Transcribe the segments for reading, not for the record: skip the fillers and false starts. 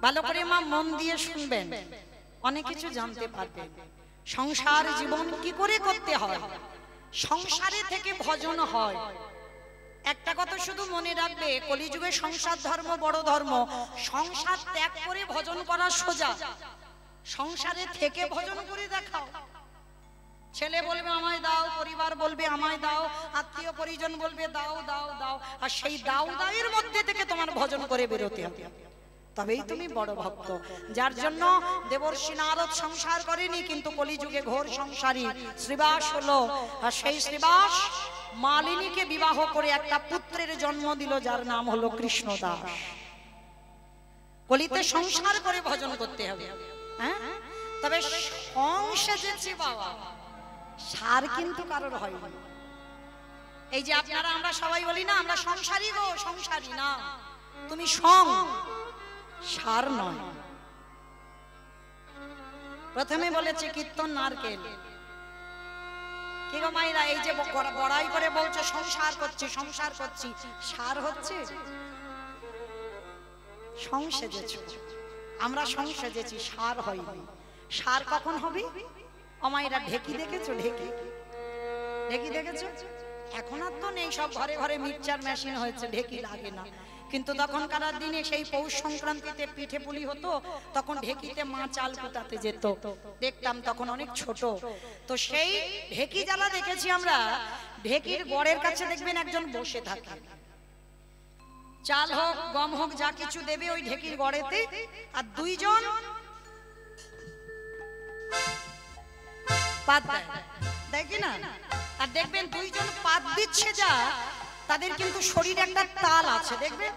ভালো করে মা মন দিয়ে শুনবেন, অনেক কিছু জানতে পারবেন। সংসার জীবন কি করে করতে হয়, সংসারে থেকে ভজন হয়। একটা কথা শুধু মনে রাখবে, কলিযুগে সংসার ধর্ম বড় ধর্ম। সংসার ত্যাগ করে ভজন করা সোজা, সংসারে থেকে ভজন করে দেখাও। ছেলে বলবে আমায় দাও, পরিবার বলবে আমায় দাও, আত্মীয় পরিজন বলবে দাও দাও দাও, আর সেই দাও দাওয়ের মধ্যে থেকে তোমার ভজন করে বেরোতে হবে, তবেই তুমি বড় ভক্ত। যার জন্য দেবর্ষি নারদ সংসার করেনি, কিন্তু কলিযুগে ঘোর সংসারী শ্রীবাস হলো। আর সেই শ্রীবাস মালিনীকে বিবাহ করে একটা পুত্রের জন্ম দিল, যার নাম হলো কৃষ্ণদাস। কলিতে সংসার করে ভজন করতে হবে, হ্যাঁ। তবে সংসারেছে বাবা, সার কিন্তু কারোর হয়নি। এই যে আপনারা আমরা সবাই বলি না আমরা সংসারী গো, সংসারী না, তুমি সার নয়। প্রথমে বলেছে কীর্তন নারকেল, কি গো মাইরা, এই যে বড়াই করে বলছে সংসার করছি সংসার করছি, সার হচ্ছে? সংসেজেছ, আমরা সংসেজেছি, সার হয়নি। সার কখন হবে? অমাইরা ঢেকি দেখেছো? ঢেকি দেখেছো? এখন আর তো নেই, সব ঘরে ঘরে মিক্সচার মেশিন হয়েছে, ঢেকি লাগে না। কিন্তু তখনকার দিনে সেই পৌষ সংক্রান্তিতে পিঠে পুলি হতো, তখন ঢেকিতে মা চাল কুটাতে যেত, দেখতাম তখন অনেক ছোট। তো সেই ঢেকি যারা দেখেছি আমরা, ঢেকির গড়ের কাছে দেখবেন একজন বসে থাকে, চাল হোক গম হোক যা কিছু দেবে ওই ঢেকির গড়েতে, আর দুইজন পাত দেয়, দেখি না? আর দেখবেন দুইজন পাত দিচ্ছে যা, তাদের কিন্তু শরীরে একটা তাল আছে, দেখবেন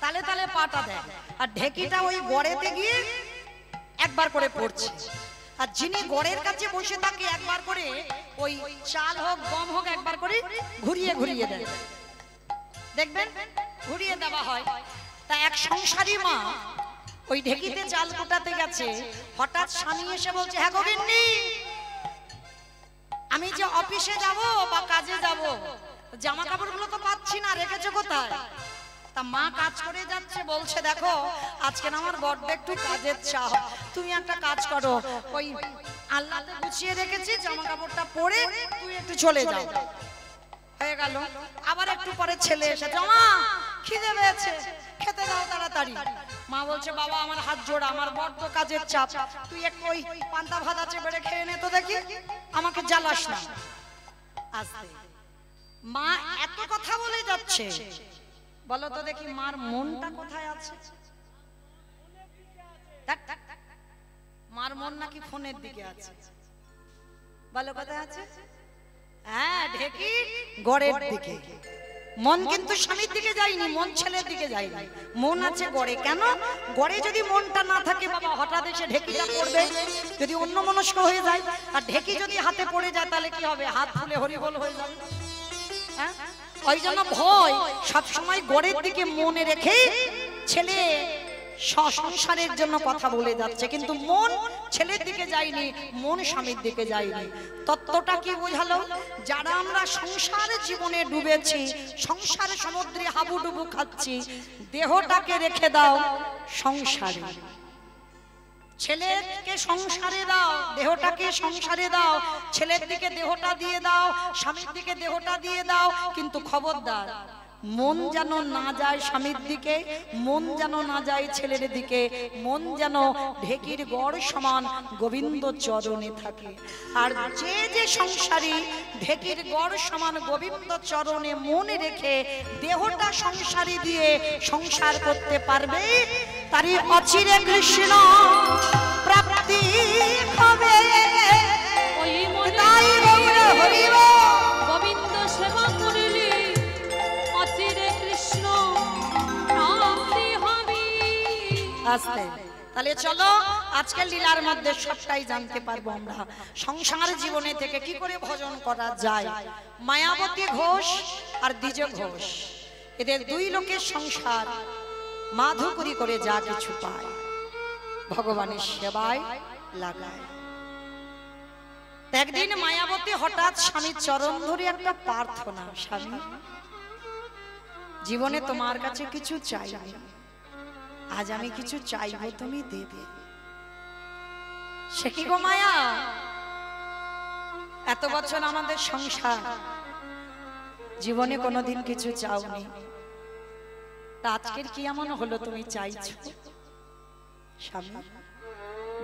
তালে তালে পাটা দেয়, আর ঢেকিটা ওই গড়েতে গিয়ে একবার করে পড়ছে। আর যিনি গড়ের কাছে বসে থাকে একবার করে ওই চাল হোক গম হোক একবার করে ঘুরিয়ে ঘুরিয়ে দেয়, দেখবেন ঘুরিয়ে দেওয়া হয়। তা এক সংসারী মা ওই ঢেকিতে চাল কোটাতে গেছে, হঠাৎ স্বামী এসে বলছে, হ্যাঁ গোবিন্দি, আমি যে অফিসে যাব বা কাজে যাব, জামা কাপড়গুলো তো পাচ্ছি না, রেখেছো কোথায়? তা মা কাজ করে যাচ্ছে, বলছে দেখো আজকে আমার বড্ড একটু কাজের চাপ, তুমি একটা কাজ করো, ওই আলনাতে গুছিয়ে রেখেছি, জামা কাপড়টা পরে তুই একটু চলে যাও। হয়ে গেল। আবার একটু পরে ছেলে এসেছে, মা খিদে পেয়েছে, খেতে দাও তাড়াতাড়ি। মা বলছে বাবা আমার হাত জোড়া, আমার বড্ড কাজের চাপ, তুই একটু ওই পান্তা ভাত আছে বেড়ে খেয়ে নে তো দেখি, আমাকে জ্বালাস না। আস্তে, মা এত কথা বলে যাচ্ছে, বলো তো দেখি মার মনটা কোথায় আছে? মার মন নাকি ফোনের দিকে আছে? বলো কোথায় আছে? হ্যাঁ, ঢেকি গড়ের দিকে। মন কিন্তু স্বামীর দিকে যায়নি, মন ছেলের দিকে যায়নি, মন আছে গড়ে। কেন? গড়ে যদি মনটা না থাকে বাবা, হঠাৎ এসে ঢেকিটা পড়বে, যদি অন্যমনস্ক হয়ে যায়, আর ঢেকি যদি হাতে পড়ে যায় তাহলে কি হবে? হাত ফুলে হরিবোল হয়ে যাবে। হ্যাঁ, ওই জন্য ভয় সবসময় গড়ের দিকে মনে রেখে ছেলে সংসারের জন্য কথা বলে যাচ্ছে, কিন্তু মন ছেলের দিকে যায়নি, মন স্বামীর দিকে যায়নি। তত্ত্বটা কি বোঝালো? যারা আমরা সংসার জীবনে ডুবেছি, সংসার সমুদ্রে হাবুডুবু খাচ্ছি, দেহটাকে রেখে দাও সংসারে। ছেলেকে সংসারে দাও, দেহটাকে সংসারে দাও, ছেলের দিকে দেহটা দিয়ে দাও, স্বামীর দিকে দেহটা দিয়ে দাও, কিন্তু খবরদার মন যেন না যায় স্বামীর দিকে, মন যেন না যায় ছেলের দিকে, মন যেন ঢেকির গড় সমান গোবিন্দ চরণে থাকে। আর যে যে সংসারী ঢেকির গড় সমান গোবিন্দ চরণে মনে রেখে দেহটা সংসারী দিয়ে সংসার করতে পারবে, তারই অচিরে কৃষ্ণ প্রাপ্তি হবে। তাই বলে হরিব গোবিন্দ সেবা করিলে অচিরে কৃষ্ণ প্রাপ্তি হবে। আস্তে, তাহলে চলো আজকের লীলার মধ্যে সবটাই জানতে পারবো আমরা, সংসার জীবনে থেকে কি করে ভজন করা যায়। মায়াবতী ঘোষ আর দ্বিজ ঘোষ, এদের দুই লোকের সংসার মাধুকরী করে যা কিছু পায় ভগবানের সেবায় লাগায়। একদিন মায়াবতী হঠাৎ স্বামীর চরণ ধরে একটা প্রার্থনা, স্বামী জীবনে তোমার কাছে কিছু চাই, আজ আমি কিছু চাইবো তুমি দেবে। সে কি গো মায়া, এত বছর আমাদের সংসার, জীবনে কোনোদিন কিছু চাওনি, আজকের কি এমন হলো তুমি চাইছো? স্বামী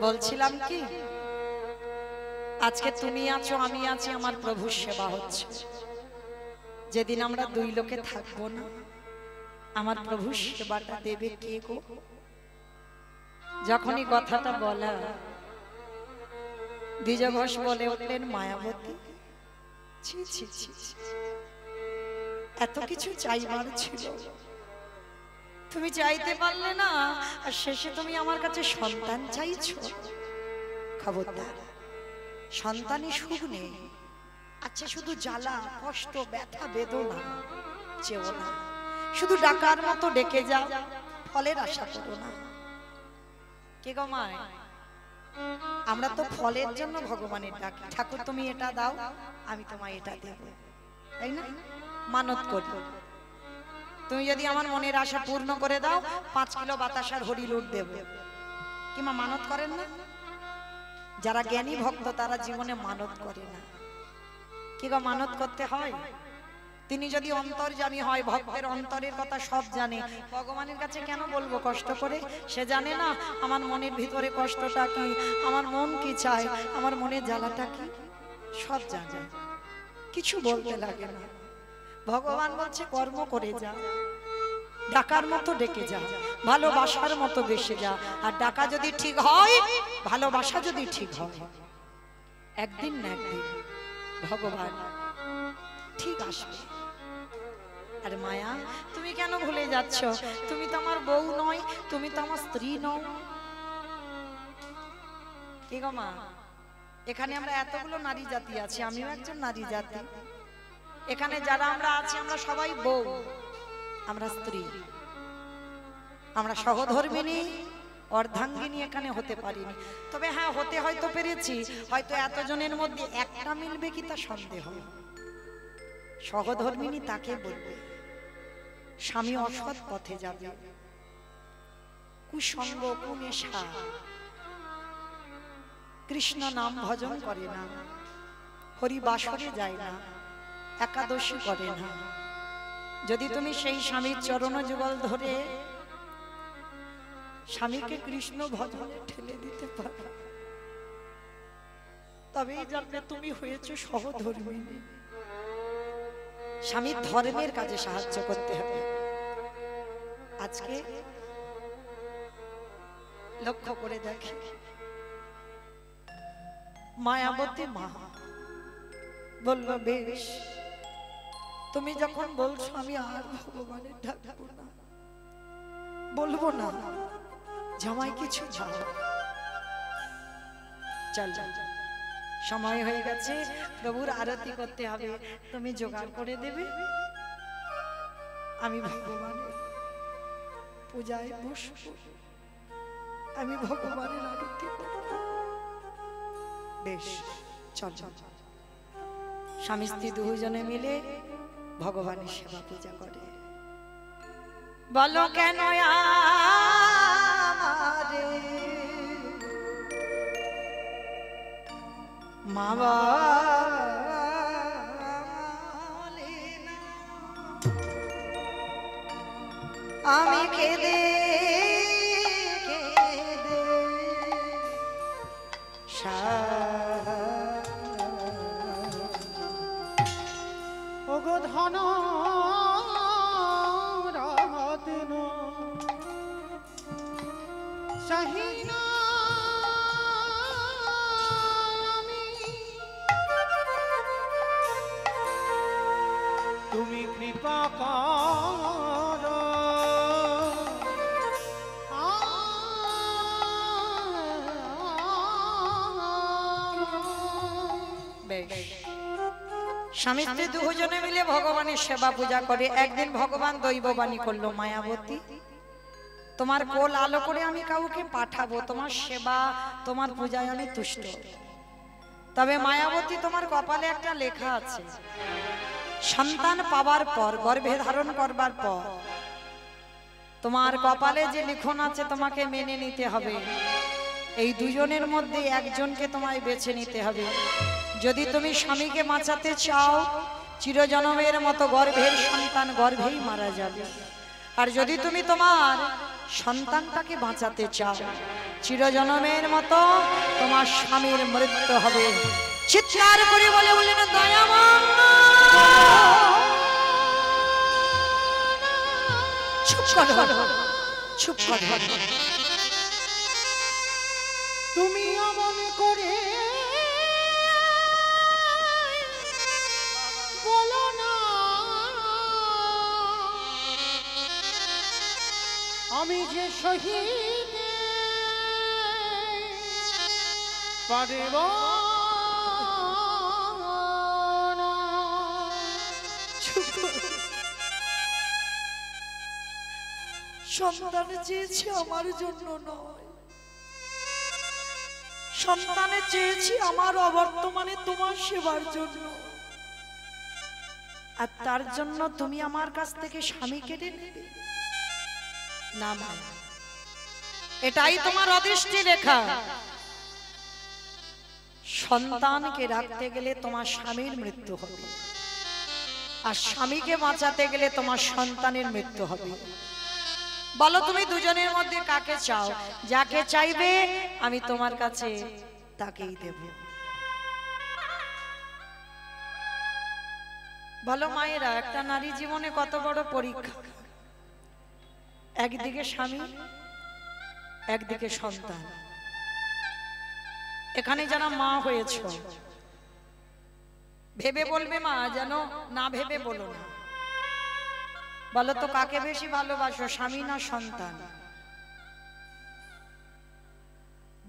বলছিলাম কি, আজকে তুমি আছো আমি আছি, আমার প্রভুর সেবা হচ্ছে। যেদিন আমরা দুই লোকে থাকবো না, আমার প্রভুর সেবাটা দেবে কে গো? যখনই কথাটা বলা, দ্বিজ ঘোষ বলে উঠলেন, মায়াবতী ছি ছি ছি, এত কিছু চাইবার ছিল, তুমি চাইতে পারলে না, আর শেষে তুমি আমার কাছে সন্তান চাইছো। খবরদার, সন্তানই সুখ নেই। আচ্ছা, শুধু জ্বালা কষ্ট ব্যথা বেদনা চেও না, শুধু ডাকার মতো ডেকে যাও, ফলের আশা করো না। কে গো মা, আমরা তো ফলের জন্য ভগবানের ডাকি, ঠাকুর তুমি এটা দাও, আমি তোমায় এটা দেব, তাই না? মানত করি, তুমি যদি আমার মনের আশা পূর্ণ করে দাও, 5 কিলো বাতাসার হরি লুট দেব। কিংবা মানত করেন না? যারা জ্ঞানী ভক্ত তারা জীবনে মানত করে না। কি গো, মানত করতে হয়। তিনি যদি অন্তর্যামী হয়, ভক্তের অন্তরের কথা সব জানে, ভগবানের কাছে কেন বলবো কষ্ট করে? সে জানে না আমার মনের ভিতরে কষ্টটা কি, আমার মন কি চায়, আমার মনের জ্বালাটা কি, সব জানে, কিছু বলতে লাগে না। ভগবান বলছে কর্ম করে যা, ডাকার মতো ডেকে যা, ভালোবাসার মতো বেসে যা। আর ডাকা যদি ঠিক হয়, ভালোবাসা যদি ঠিক হয়, একদিন না একদিন ভগবান ঠিক আসবে। আর মায়া, তুমি কেন ভুলে যাচ্ছ? তুমি তো আমার বউ নয়, তুমি তো আমার স্ত্রী নও। কি গো মা, এখানে আমরা এতগুলো নারী জাতি আছি, আমিও একজন নারী জাতি। এখানে যারা আমরা আছি, আমরা সবাই বউ, আমরা স্ত্রী, আমরা সহধর্মিনী অর্ধাঙ্গিনী এখানে হতে পারিনি। তবে হ্যাঁ, হতে হয়তো পেরেছি, হয়তো এতজনের মধ্যে একটা মিলবে কি তা সন্দেহ। সহধর্মিনী তাকে বলবে স্বামী অসৎ পথে যাবে, কুসঙ্গ কুনেশা, কৃষ্ণ নাম ভজন করে না, হরি বাসরে যায় না, একাদশী করে না। যদি তুমি সেই স্বামীর চরণ যুগল ধরে স্বামীকে কৃষ্ণ ভজনে ঠেলে দিতে পারো, তবেই জানবে তুমি হয়েছে সহধর্মিনী। স্বামীর ধর্মের কাজে সাহায্য করতে হবে। আজকে লক্ষ্য করে দেখে, মায়াবতী মা বলল, বেশ, তুমি যখন বলছো আমি আর ভগবানের ডাকবো না, বলবো না, জামাই কিছু চাও। চল, সময় হয়ে গেছে, প্রভুর আরতি করতে হবে, তুমি জোগাড় করে দেবে, আমি ভগবানের পূজায় বসবো, আমি ভগবানের আরতি করব। বেশ, চল। স্বামী স্ত্রী দুজনে মিলে ভগবানের সেবা পূজা করে। বলো কেন আমারে মা বলে না, আমি কেঁদে কেঁদে ওগো ধন রতন সহিনা তুমি কৃপা করো, স্বামী স্ত্রী দুজনে মিলে ভগবানের সেবা পূজা করে। একদিন ভগবান দৈববাণী করলো, মায়াবতী, তোমার কোল আলো করে আমি কাউকে পাঠাবো, তোমার সেবা তোমার পূজায় আমি তুষ্ট। তবে মায়াবতী, তোমার কপালে একটা লেখা আছে, সন্তান পাওয়ার পর, গর্ভে ধারণ করবার পর তোমার কপালে যে লিখন আছে তোমাকে মেনে নিতে হবে। এই দুজনের মধ্যে একজনকে তোমায় বেছে নিতে হবে। যদি তুমি স্বামীকে বাঁচাতে চাও, চিরজন্মের মতো গর্ভের সন্তান গর্ভেই মারা যাবে। আর যদি তুমি তোমার সন্তানটাকে বাঁচাতে চাও, চিরজন্মের মতো তোমার স্বামীর মৃত্যু হবে। চিৎকার করে বলে বললেন দয়াময়, চুপ কর, চুপ কর। তুমি অমন করে বলো না, আমি যে শহীদ পারব না। সন্তান চেয়েছি আমার জন্য নয়, সন্তানে চেয়েছি আমার অবর্তমানে তোমার সেবার জন্য। আর তার জন্য তুমি আমার কাছ থেকে স্বামী কেড়ে নেবে না? এটাই তোমার অদৃষ্টি রেখা। সন্তানকে রাখতে গেলে তোমার স্বামীর মৃত্যু হবে, আর স্বামীকে বাঁচাতে গেলে তোমার সন্তানের মৃত্যু হবে। বলো তুমি দুজনের মধ্যে কাকে চাও? যাকে চাইবে আমি তোমার কাছে তাকেই দেব। বলো মায়েরা, একটা নারী জীবনে কত বড় পরীক্ষা। একদিকে স্বামী, একদিকে সন্তান। এখানে যারা মা হয়েছ, ভেবে বলবে মা, যেন না ভেবে বলো না। বলো তো কাকে বেশি ভালোবাসো, স্বামী না সন্তান?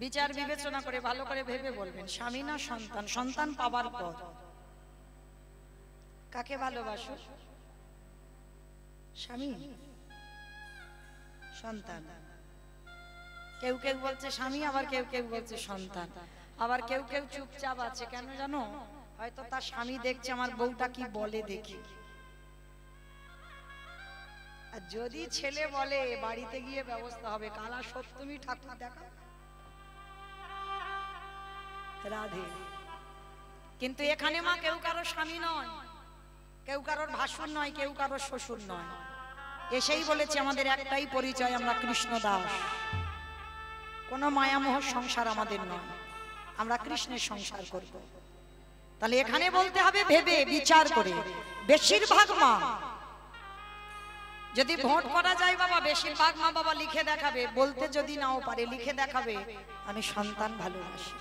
বিচার বিবেচনা করে ভালো করে ভেবে বলবেন, স্বামী না সন্তান? সন্তান পাবার পর কাকে ভালোবাসো? স্বামী, সন্তান? কেউ কেউ বলছে স্বামী, আবার কেউ কেউ বলছে সন্তান। আবার কেউ কেউ চুপচাপ আছে, কেন জানো? হয়তো তার স্বামী দেখছে আমার বউটা কি বলে দেখি। আর যদি ছেলে বলে বাড়িতে গিয়ে ব্যবস্থা হবে, কালা সপ্তমী ঠাকুর দেখা রাধে। কিন্তু এখানে মা কেউ কারো স্বামী নয়, কেউ কারোর ভাসুর নয়, কেউ কারোর শ্বশুর নয়। এসেই বলেছে আমাদের একটাই পরিচয়, আমরা কৃষ্ণ দাস। কোনো মায়ামোহ সংসার আমাদের নয়, আমরা কৃষ্ণের সংসার করব। তাহলে এখানে বলতে হবে ভেবে বিচার করে। বেশিরভাগ মা, যদি ভোট করা যায় বাবা, বেশিরভাগ মা বাবা লিখে দেখাবে, বলতে যদি নাও পারে লিখে দেখাবে, আমি সন্তান ভালোবাসি,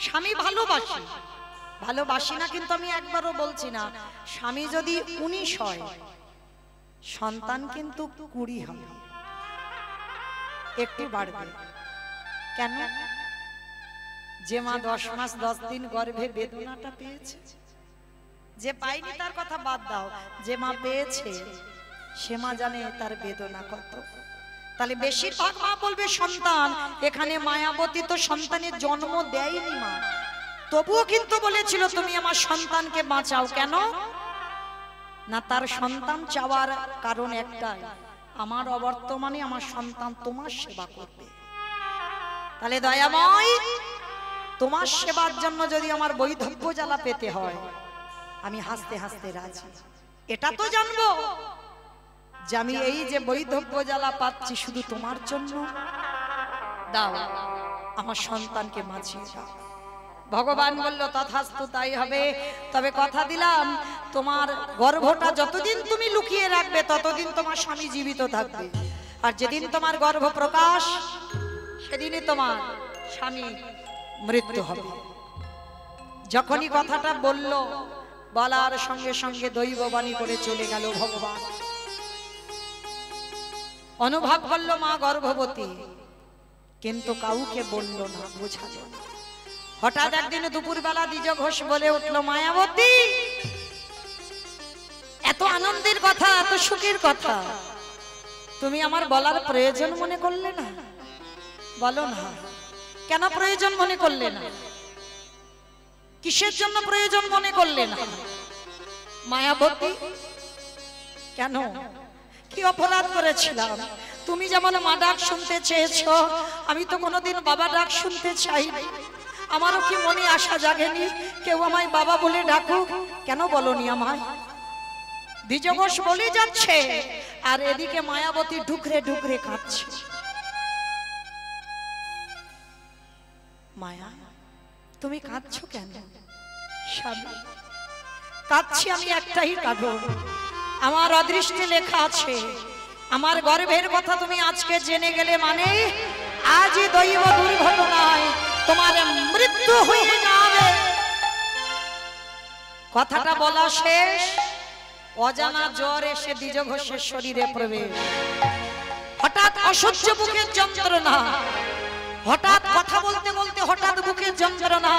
স্বামী ভালোবাসি। ভালোবাসি না কিন্তু আমি একবারও বলছি না। স্বামী যদি 19 হয়, সন্তান কিন্তু 20 হবে, একটু বাড়বে। কেন? যে মা 10 মাস 10 দিন গর্ভে বেদনাটা পেয়েছে, যে পাইনি তার কথা বাদ দাও, যে মা পেয়েছে সে মা জানে তার বেদনা কত। তাহলে বেশিরভাগ মা বলবে সন্তান। এখানে মায়াবতী তো সন্তানের জন্ম দেয়নি মা, তবুও কিন্তু বলেছিল তুমি আমার সন্তানকে বাঁচাও। কেন না? তার সন্তান চাওয়ার কারণ একটাই, আমার অবর্তমানে আমার সন্তান তোমার সেবা করবে। তাহলে দয়াময়, তোমার সেবার জন্য যদি আমার বৈধব্য জ্বালা পেতে হয়, আমি হাসতে হাসতে রাজি। এটা তো জানবো যে আমি এই যে বৈধব্য জ্বালা পাচ্ছি শুধু তোমার জন্য। দাও, আমার সন্তানকে বাঁচিয়ে দাও। ভগবান বলল তথাস্তু, তাই হবে। তবে কথা দিলাম, তোমার গর্ভটা যতদিন তুমি লুকিয়ে রাখবে ততদিন তোমার স্বামী জীবিত থাকবে। আর যেদিন তোমার গর্ভ প্রকাশ, সেদিনই তোমার স্বামী মৃত্যু হবে। যখনই কথাটা বলল, বলার সঙ্গে সঙ্গে দৈববাণী করে চলে গেল ভগবান। অনুভব করলো মা গর্ভবতী, কিন্তু কাউকে বলল না, বোঝালো না। হঠাৎ একদিন দুপুরবেলা দ্বিজ ঘোষ বলে উঠলো, মায়াবতী, এত আনন্দের কথা, এত সুখের কথা তুমি আমার বলার প্রয়োজন মনে করলে না? বলো না, কেন প্রয়োজন মনে করলে না? কিসের জন্য প্রয়োজন মনে করলে না? মায়াবতী, কেন? কি অপরাধ করেছিলাম? তুমি যেমন মা ডাক শুনতে চেয়েছো, আমি তো কোনোদিন বাবা ডাক শুনতে চাইনি। আমারও কি মনে আশা জাগেনি কেউ আমায় বাবা বলে ডাকুক? কেন বলনি আমায়? দ্বিজঘোষ বলে যাচ্ছে আর এদিকে মায়াবতী ঢুকরে ঢুকরে কাঁদছে। মায়া, তুমি কাঁদছো কেন? স্বামী, কাঁদছি আমি একটাই কারণ, আমার অদৃষ্টে লেখা আছে আমার গর্ভের কথা তুমি আজকে জেনে গেলে মানে আজই দৈব দুর্ঘটনায় তোমার মৃত্যু হয়ে যাবে। কথাটা বলা শেষ, অজানা জ্বর এসে দ্বিজঘোষের শরীরে প্রবেশ। হঠাৎ অসহ্য বুকের যন্ত্রণা, হঠাৎ কথা বলতে বলতে হঠাৎ বুকের যন্ত্রণা,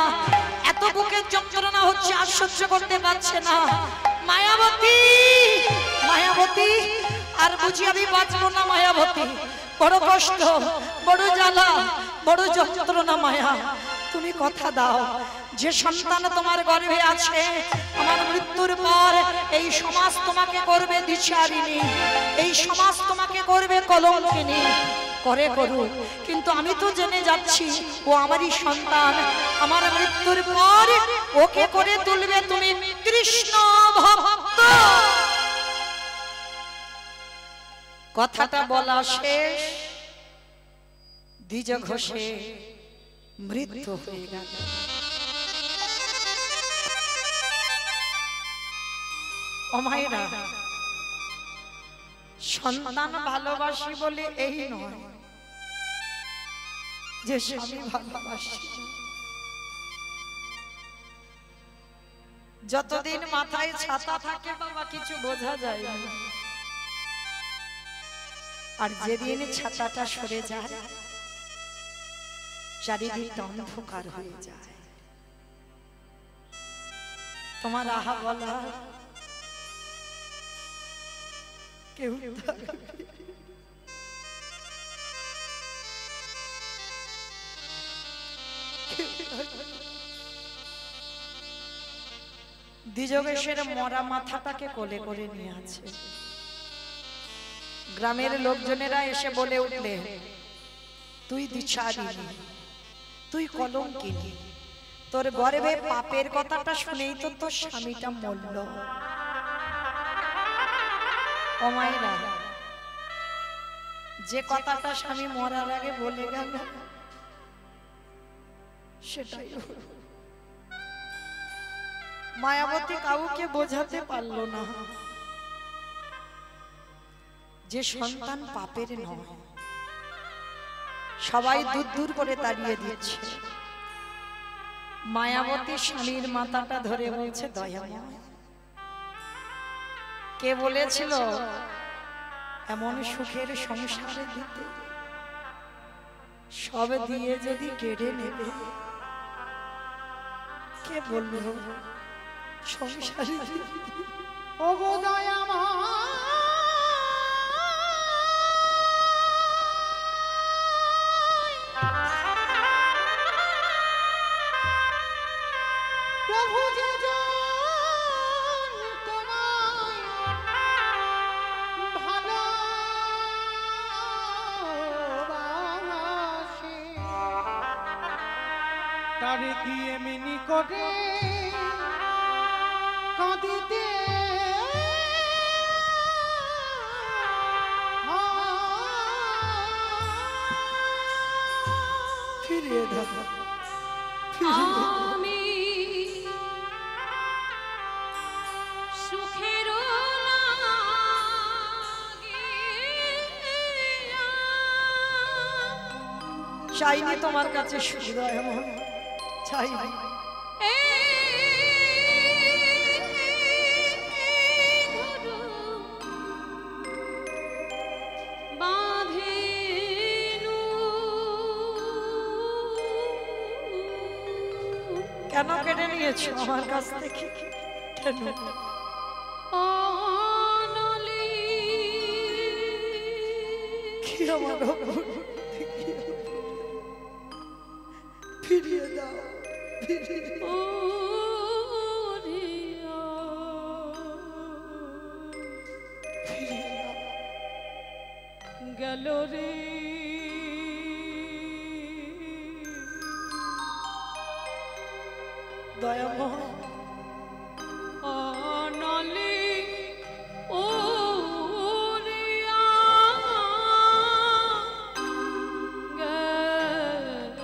এত বুকের যন্ত্রণা হচ্ছে আর সহ্য করতে পারছে না। মায়াবতী, মায়াবতী, আর বুঝি আমি বাঁচবো না মায়াবতী, বড় কষ্ট, বড় জ্বালা, বড় যন্ত্রণা। মায়া, তুমি কথা দাও যে সন্তান তোমার গর্ভে আছে আমার মৃত্যুর পর এই সমাজ তোমাকে করবে দ্বিচারিণী, এই সমাজ তোমাকে করবে কলঙ্কিনী। করে করুক, কিন্তু আমি তো জেনে যাচ্ছি ও আমারই সন্তান। আমার মৃত্যুর পর ওকে করে তুলবে তুমি কৃষ্ণ ভক্ত। কথাটা বলা শেষ, দ্বিজঘোষে মৃত্যু হয়ে গেল। ও মায়েরা, সন্তান ভালোবাসি বলে এই নয় যে স্বামী ভালোবাসি। যতদিন মাথায় ছাতা থাকে বাবা কিছু বোঝা যায় না, আর যেদিন ছাতাটা সরে যায় চারিদিকটা অন্ধকার হয়ে যায়। তোমার আহা বলা কেউ দ্বিজঘোষের মরা মাথাটাকে কোলে করে নিয়ে আছে। গ্রামের লোকজনেরা এসে বলে উঠলে, তুই দ্বিচারিণী, তুই কলঙ্কিনী, তোর গর্ভে পাপের কথাটা শুনেই তো তোর স্বামীটা মরল। ও মায়েরা, যে কথাটা স্বামী মরার আগে বলে গেল সেটাই মায়াবতী কাউকে বোঝাতে পারলো না যে সন্তান পাপের নয়। সবাই দূর দূর করে তাড়িয়ে দিচ্ছে। মায়াবতী স্বামীর মাথাটা ধরে বলছে, দয়াময়, কে বলেছিল এমন সুখের সংসারে দিতে? সব দিয়ে যদি কেড়ে নেবে, কে বলল সংসারে দিতে? ও গো দয়াময়, প্রভু যে জন তোমায় ভালোবাসে, তারে কি এমনি করে কাঁদিতে ফিরিয়ে দাও। আমি সুখের চাইনি তোমার কাছে সুখ, এমন চাইনি। কেন কেটে নিয়েছো আমার কাছ থেকে? কেন? কি আমার ফিরিয়ে দাও, ফিরিয়ে ফিরিয়ে দাও। দয়াময় অনলি উড়িয়া গেল।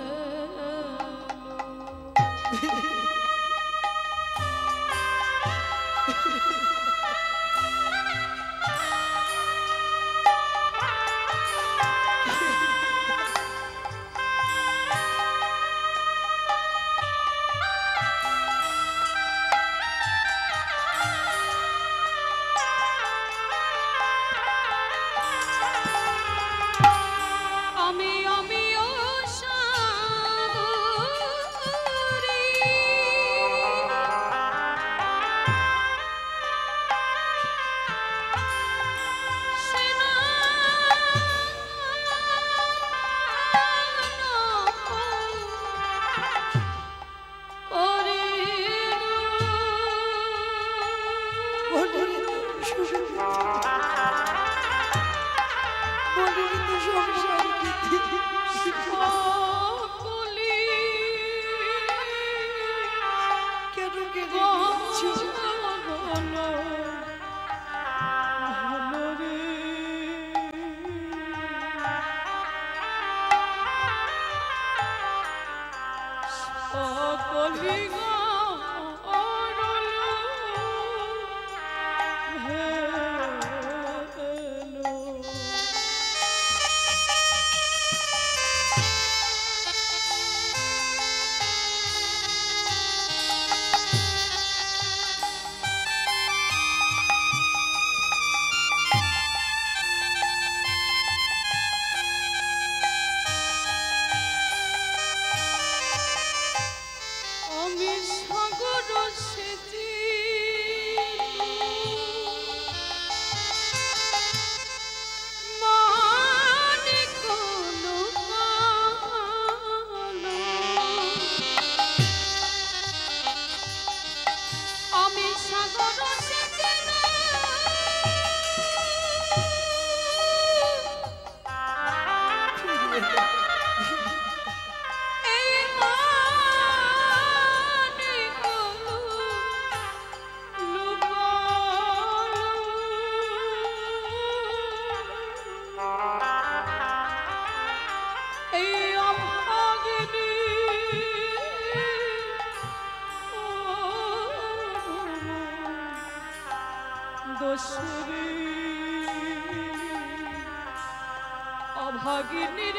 অভাগিনীর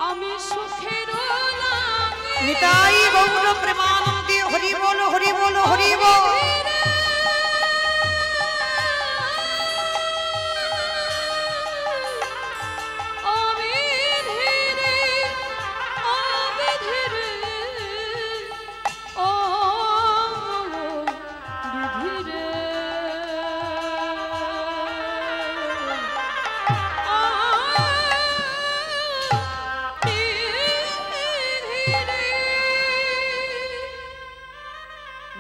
আমি সুখের নিতাই গৌর প্রেমানন্দে হরি বল হরি বল হরি বল।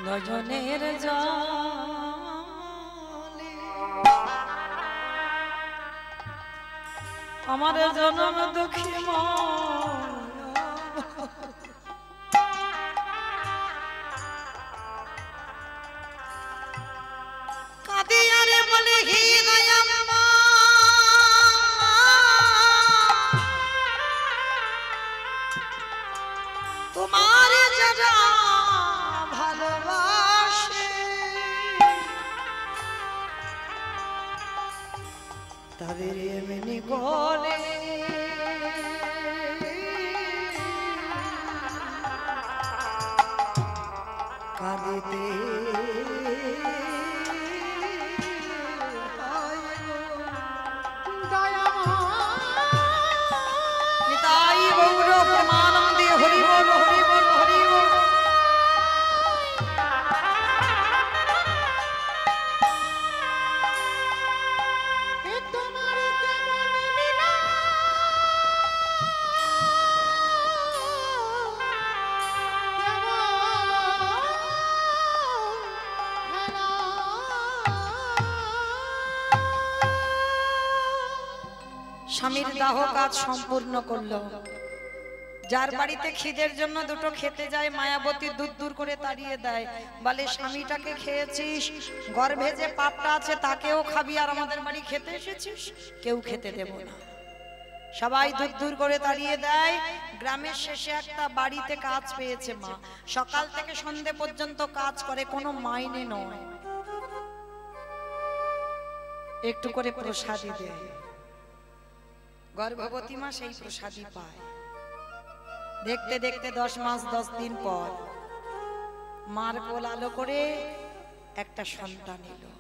নয়নের জলে আমার জনম দুঃখী কাঁদিয়ারে বলে হি দয়ামা তোমার যারা ভালোবাসে তাদের এমনি বলে কাঁদিতে নিতাই গৌর প্রেমানন্দে হরি বল হরি বল হরি বল। কেমন স্বামীর দাহ কাজ সম্পূর্ণ করলো। যার বাড়িতে খিদের জন্য দুটো খেতে যায় মায়াবতী দূর দূর করে তাড়িয়ে দেয়, বলে স্বামীটাকে খেয়েছিস, গর্ভে যে পাপটা আছে তাকেও খাবি, আর আমাদের বাড়ি খেতে এসেছিস, কেউ খেতে দেব না। সবাই দূর দূর করে তাড়িয়ে দেয়। গ্রামের শেষে একটা বাড়িতে কাজ পেয়েছে মা, সকাল থেকে সন্ধে পর্যন্ত কাজ করে, কোনো মাইনে নয়, একটু করে প্রসাদী দেয়। গর্ভবতী মা সেই প্রসাদী পায়। দেখতে দেখতে 10 মাস 10 দিন পর মার কোল আলো করে একটা সন্তান এলো।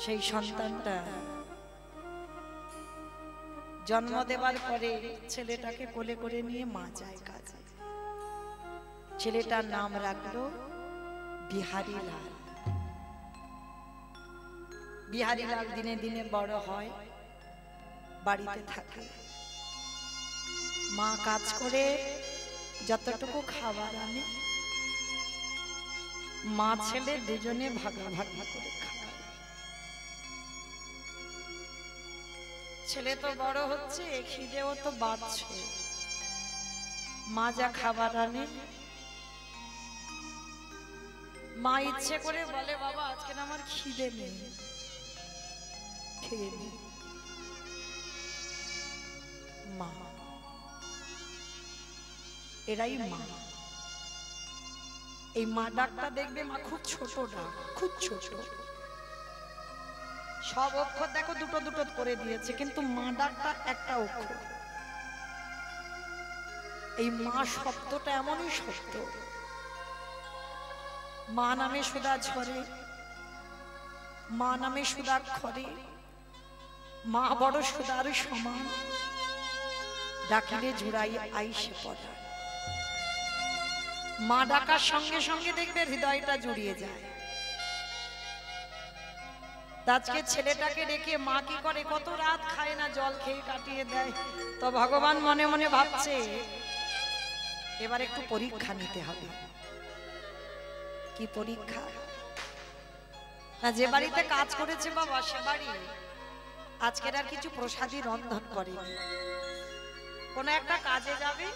সেই সন্তানটা জন্ম দেবার পরে ছেলেটাকে কোলে করে নিয়ে মা যায় কাজে। ছেলেটার নাম রাখলো বিহারী লাল। বিহারী লাল দিনে দিনে বড় হয়, বাড়িতে থাকে। মা কাজ করে যতটুকু খাবার আনে মা ছেলে দুজনে ভাগাভাগি করে খায়। ছেলে তো বড় হচ্ছে, খিদেও তো বাড়ছে। মা যা খাবার আনে মা ইচ্ছে করে বলে, বাবা আজকে না আমার খিদে নেই, খেয়ে নি। মা, এরাই মা। এই মা ডাকটা দেখবে মা খুব ছোট ডাক, খুব ছোট। সব অক্ষর দেখো দুটো দুটো করে দিয়েছে, কিন্তু মা ডাকটা একটা অক্ষর। এই মা শব্দটা এমনই শব্দ। মা নামে সুধা ঝরে, মা নামে সুধাক্ষরে, মা বড় সুধার সমান, ডাকিলে জুড়াই আইসে পড়া। মা ডাকার সঙ্গে সঙ্গে দেখবে হৃদয়টা জুড়িয়ে যায়। আজকে ছেলেটাকে রেখে মা কি করে, কত রাত খায় না, জল খেয়ে কাটিয়ে দেয়। তো ভগবান মনে মনে ভাবছে এবার একটু পরীক্ষা নিতে হবে। কি পরীক্ষা? না, যে বাড়িতে কাজ করেছে বাবা সে বাড়ি আজকের আর কিছু প্রসাদী রন্ধন করেনি। কোন একটা কাজে যাবে,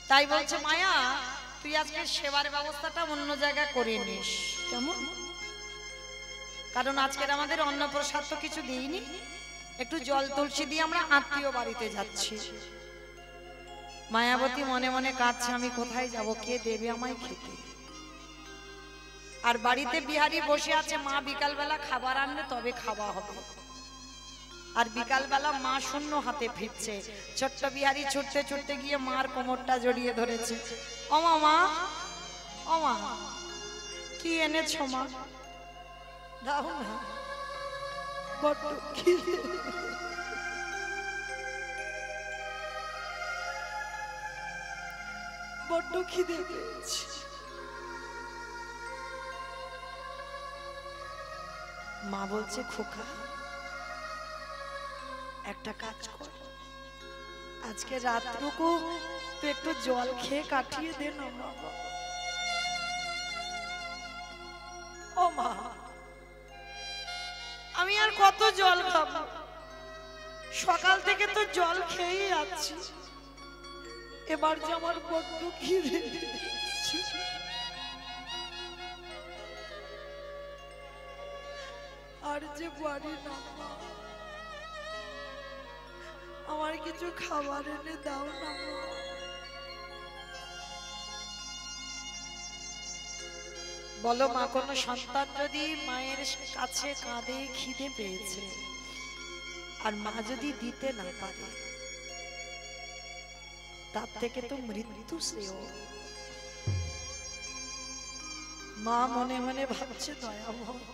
তাই বলছে মায়া তুই আজকে সেবার ব্যবস্থাটা অন্য জায়গায় করে নিস। কেমন? কারণ আজকের আমাদের অন্নপ্রসাদ তো কিছু দিইনি, একটু জল তুলসী দিয়ে আমরা আত্মীয় বাড়িতে যাচ্ছি। মায়াবতী মনে মনে কাঁদছে, আমি কোথায় যাব, কে দেবে আমায় খেতে? আর বাড়িতে বিহারী বসে আছে, মা বিকালবেলা খাবার আনলে তবে খাওয়া হবে। আর বিকালবেলা মা শূন্য হাতে ফিরছে। ছোট্ট বিহারী ছুটতে ছুটতে গিয়ে মার কোমরটা জড়িয়ে ধরেছে। ও মা, ও মা, কি এনেছো মা? দাও না, বড্ড খিদে, বড্ড খিদে পেয়েছি। মা বলছে, খোকা একটা কাজ কর, আজকে রাতটুকু তুই একটু জল খেয়ে কাটিয়ে দে না বাবা। ও মা, আমি আর কত জল খাবো? সকাল থেকে তো জল খেয়েই আছি, এবার যে আমার বড্ড খিদে পেয়েছে। আর যে বাড়ি না, আমার কিছু খাবার এনে দাও না। বলো মা, কোন সন্তান যদি মায়ের কাছে কাঁদে খিদে পেয়েছে আর মা যদি দিতে না পারে, তার থেকে তো মৃত্যু শ্রেয়। মা মনে মনে ভাবছে, দয়াময়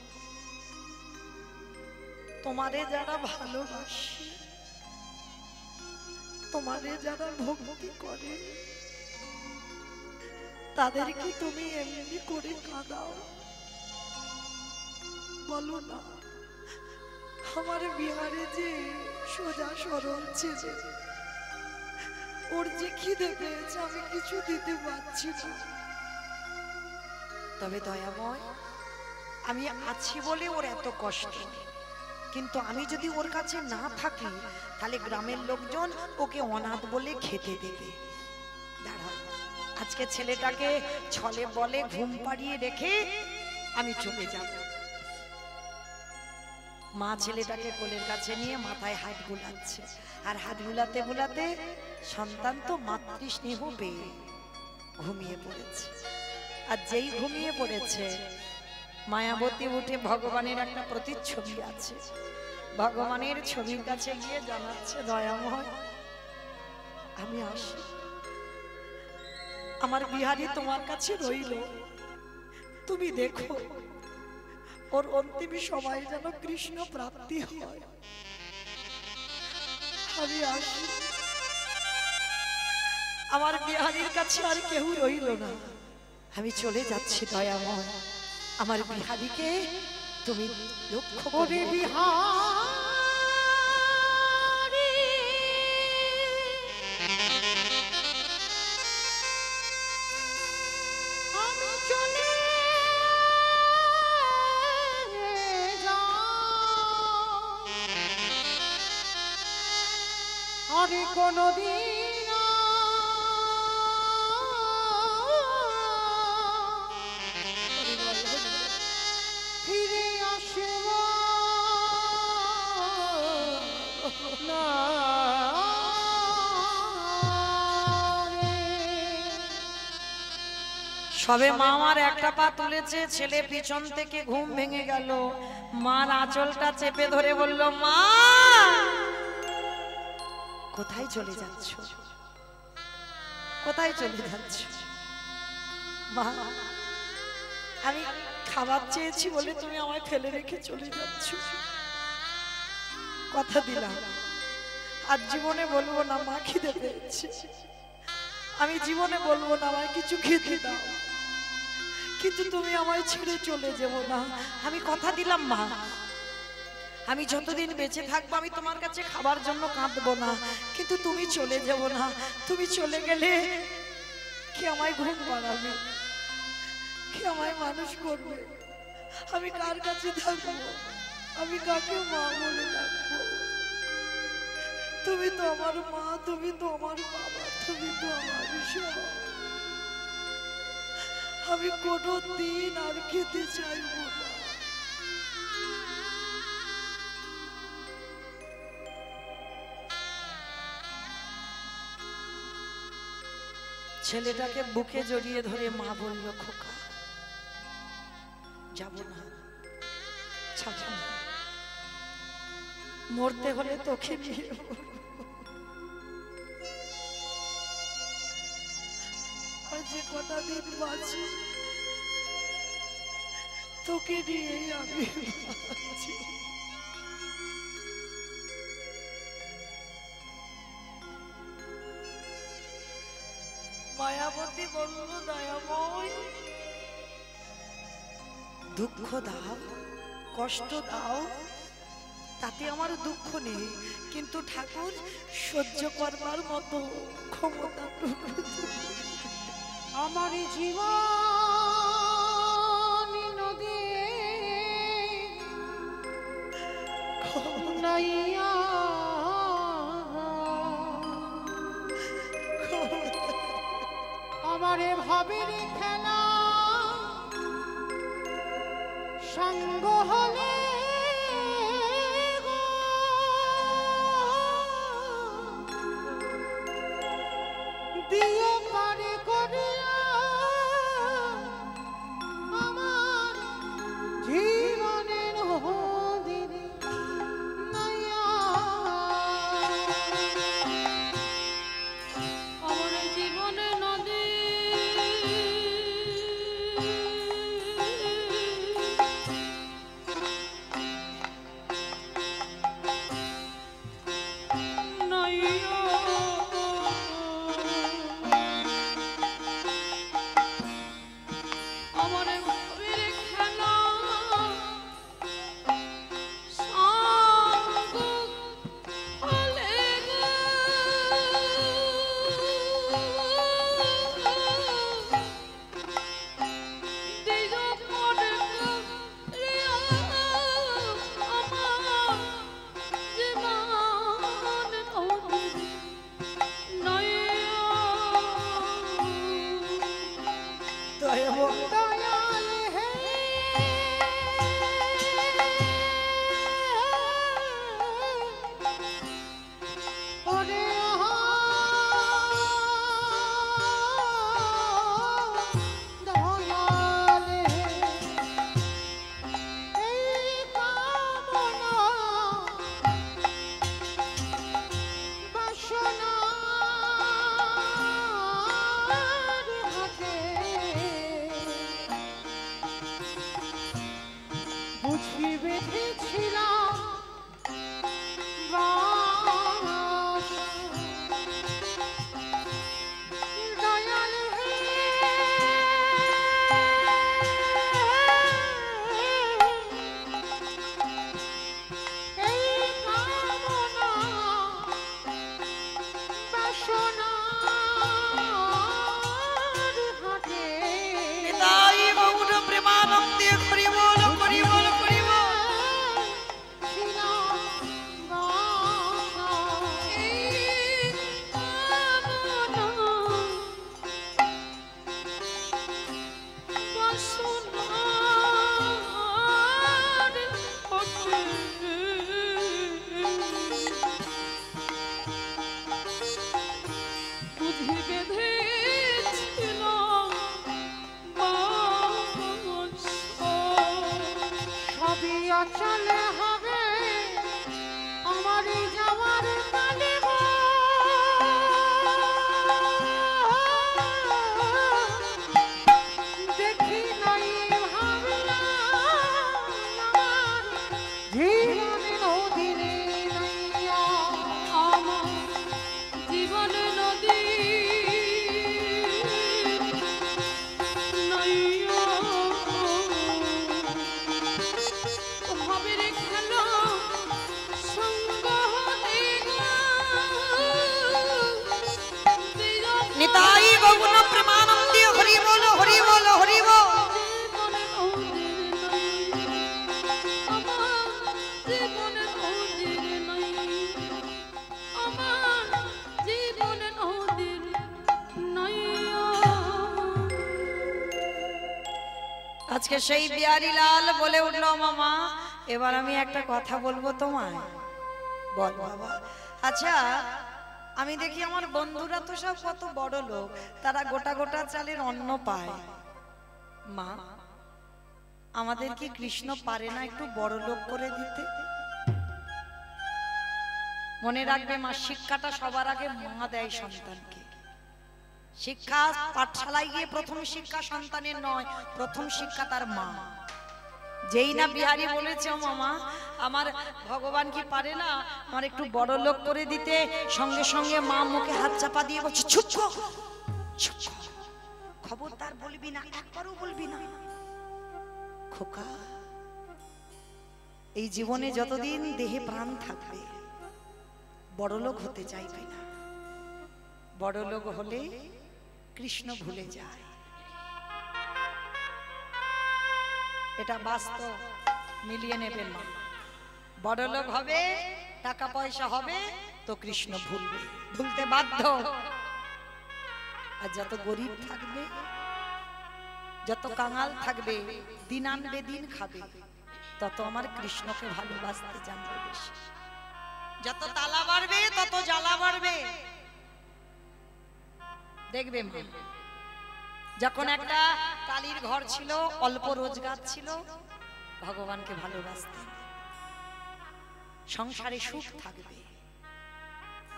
তোমারে যারা ভালোবাসে, তোমারে যারা ভক্তি করে, তাদেরকে তুমি এমনি করে কাঁদাও? বলো না, আমার বিহারে যে সোজা সরল ছেলে, ওর যে খিদে পেয়েছে, আমি কিছু দিতে পারছি না। তবে দয়াময়, আমি আছি বলে ওর এত কষ্ট। কিন্তু আমি যদি ওর কাছে না থাকি তাহলে গ্রামের লোকজন ওকে অনাথ বলে খেতে দেবে। দাঁড়া, আজকে ছেলেটাকে ছলে বলে ঘুম পাড়িয়ে রেখে আমি চলে যাব। মা ছেলেটাকে কোলের কাছে নিয়ে মাথায় হাত বুলাচ্ছে, আর হাত বুলাতে বুলাতে সন্তান তো মাতৃস্নেহ পেয়ে ঘুমিয়ে পড়েছে। আর যেই ঘুমিয়ে পড়েছে, মায়াবতী উঠে ভগবানের একটা প্রতিচ্ছবি আছে, ভগবানের ছবির কাছে গিয়ে জানাচ্ছে, দয়াময় আমি আসি, আমার বিহারী তোমার কাছে রইল, তুমি দেখো ওর অন্তিম সময় যেন কৃষ্ণ প্রাপ্তি হয়। আমি আসি, আমার বিহারীর কাছে আর কেউ রইল না, আমি চলে যাচ্ছি দয়াময়, আমার বিহারীকে তুমি লক্ষ্য করে। বিহারী আমি চলে আরে কোনদিন ফিরে আসব না সবে মা আমার একটা পা তুলেছে, ছেলে পিছন থেকে ঘুম ভেঙে গেল, মার আঁচলটা চেপে ধরে বলল, মা কোথায় চলে যাচ্ছ, কোথায় চলে যাচ্ছ? মা আমি খাবার চেয়েছি বলে তুমি আমায় ফেলে রেখে চলে যাচ্ছ, কথা দিলাম আর জীবনে বলবো না মা খিদে পেয়েছে, আমি জীবনে বলবো না আমায় কিছু খেতে দাও, কিন্তু তুমি আমায় ছেড়ে চলে যাবো না, আমি কথা দিলাম মা, আমি যতদিন বেঁচে থাকবো আমি তোমার কাছে খাবার জন্য কাঁদবো না, কিন্তু তুমি চলে যাবো না, তুমি চলে গেলে কি আমায় ঘুম পাড়াবে, কি আমায় মানুষ করবে, আমি কার কাছে থাকবো, আমি কাকে মা বলে ডাকবো? তুমি তো আমার মা, তুমি তো আমার বাবা, তুমি তো আমার সব, আমি কোনো দিন আর খেতে চাইবো না। ছেলেটাকে বুকে জড়িয়ে ধরে মা বলল, খোকা যাব না, ছাড়ব না, মরতে হলে তোকে নিয়ে আর যে কটা দিন বাঁচি তোকে নিয়ে আমি বাঁচি। মায়াবতী বলল, দয়াময় দুঃখ দাও, কষ্ট দাও, তাতে আমার দুঃখ নেই, কিন্তু ঠাকুর সহ্য করবার মতো ক্ষমতা আমার জীবন নদী নাইয়া আমারে ভাবের খেলা সঙ্গ হলে দিও পারে করিয়া আমার জীবনের নদী নাইয়া আমার জীবনে নদী গৌণ প্রেমানন্দে হরি বল হরি বল হরি বল। আজকে সেই বিহারী লাল বলে উঠলো মামা এবার আমি একটা কথা বলবো তোমায়। বল বাবা। আচ্ছা আমি দেখি আমার বন্ধুরা তো সব কত বড় লোক, তারা গোটা গোটা চালের অন্ন পায়। মা আমাদের কি কৃষ্ণ পারে না একটু বড় লোক করে দিতে? মনে রাখবে মা, শিক্ষাটা সবার আগে মা দেয় সন্তানকে। শিক্ষা পাঠশালায় গিয়ে প্রথম শিক্ষা সন্তানের নয়, প্রথম শিক্ষা তার মা। যেই না বিহারী বলেছে ও মামা আমার ভগবান কি পারে না আমার একটু বড় লোক করে দিতে, সঙ্গে সঙ্গে মা মুখে হাত চাপা দিয়ে বলছে চুপ কর, চুপ কর, খবরদার বলবি না, একবারও বলবি না। খোকা এই জীবনে যতদিন দেহে প্রাণ থাকবে বড় লোক হতে চাইবে না। বড় লোক হলে কৃষ্ণ ভুলে যায়, এটা বাস্তব, মিলিয়ে নেবেন মা। বড় লোক হবে, টাকা পয়সা হবে তো কৃষ্ণ ভুলবে, ভুলতে বাধ্য। আর যত গরিব থাকবে, যত কাঙাল থাকবে, দিন আনবে দিন খাবে, তত আমার কৃষ্ণকে ভালোবাসতে জানবে বেশি। যত তালা বাড়বে তত জ্বালা বাড়বে। দেখবে মা, যখন একটা কালীর ঘর ছিল, অল্প রোজগার ছিল, ভগবানকে ভালোবাসতেন, সংসারে সুখ থাকবে।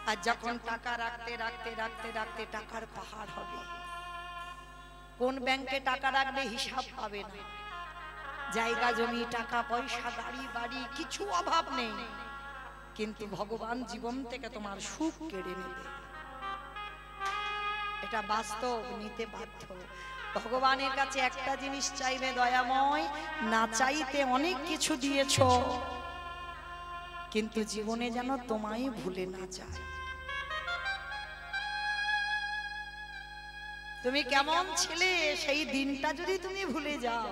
আর যখন টাকা রাখতে রাখতে রাখতে রাখতে টাকার পাহাড় হবে, কোন ব্যাংকে টাকা রাখবে হিসাব পাবে না, জায়গা জমি টাকা পয়সা গাড়ি বাড়ি কিছু অভাব নেই, কিন্তু ভগবান জীবন থেকে তোমার সুখ কেড়ে নেবে। এটা বাস্তব, নিতে বাধ্য। ভগবানের কাছে একটা জিনিস চাইবে, দয়াময় না চাইতে অনেক কিছু দিয়েছো, কিন্তু জীবনে যেন তোমায় ভুলে না যায়। তুমি কেমন ছিলে সেই দিনটা যদি তুমি ভুলে যাও,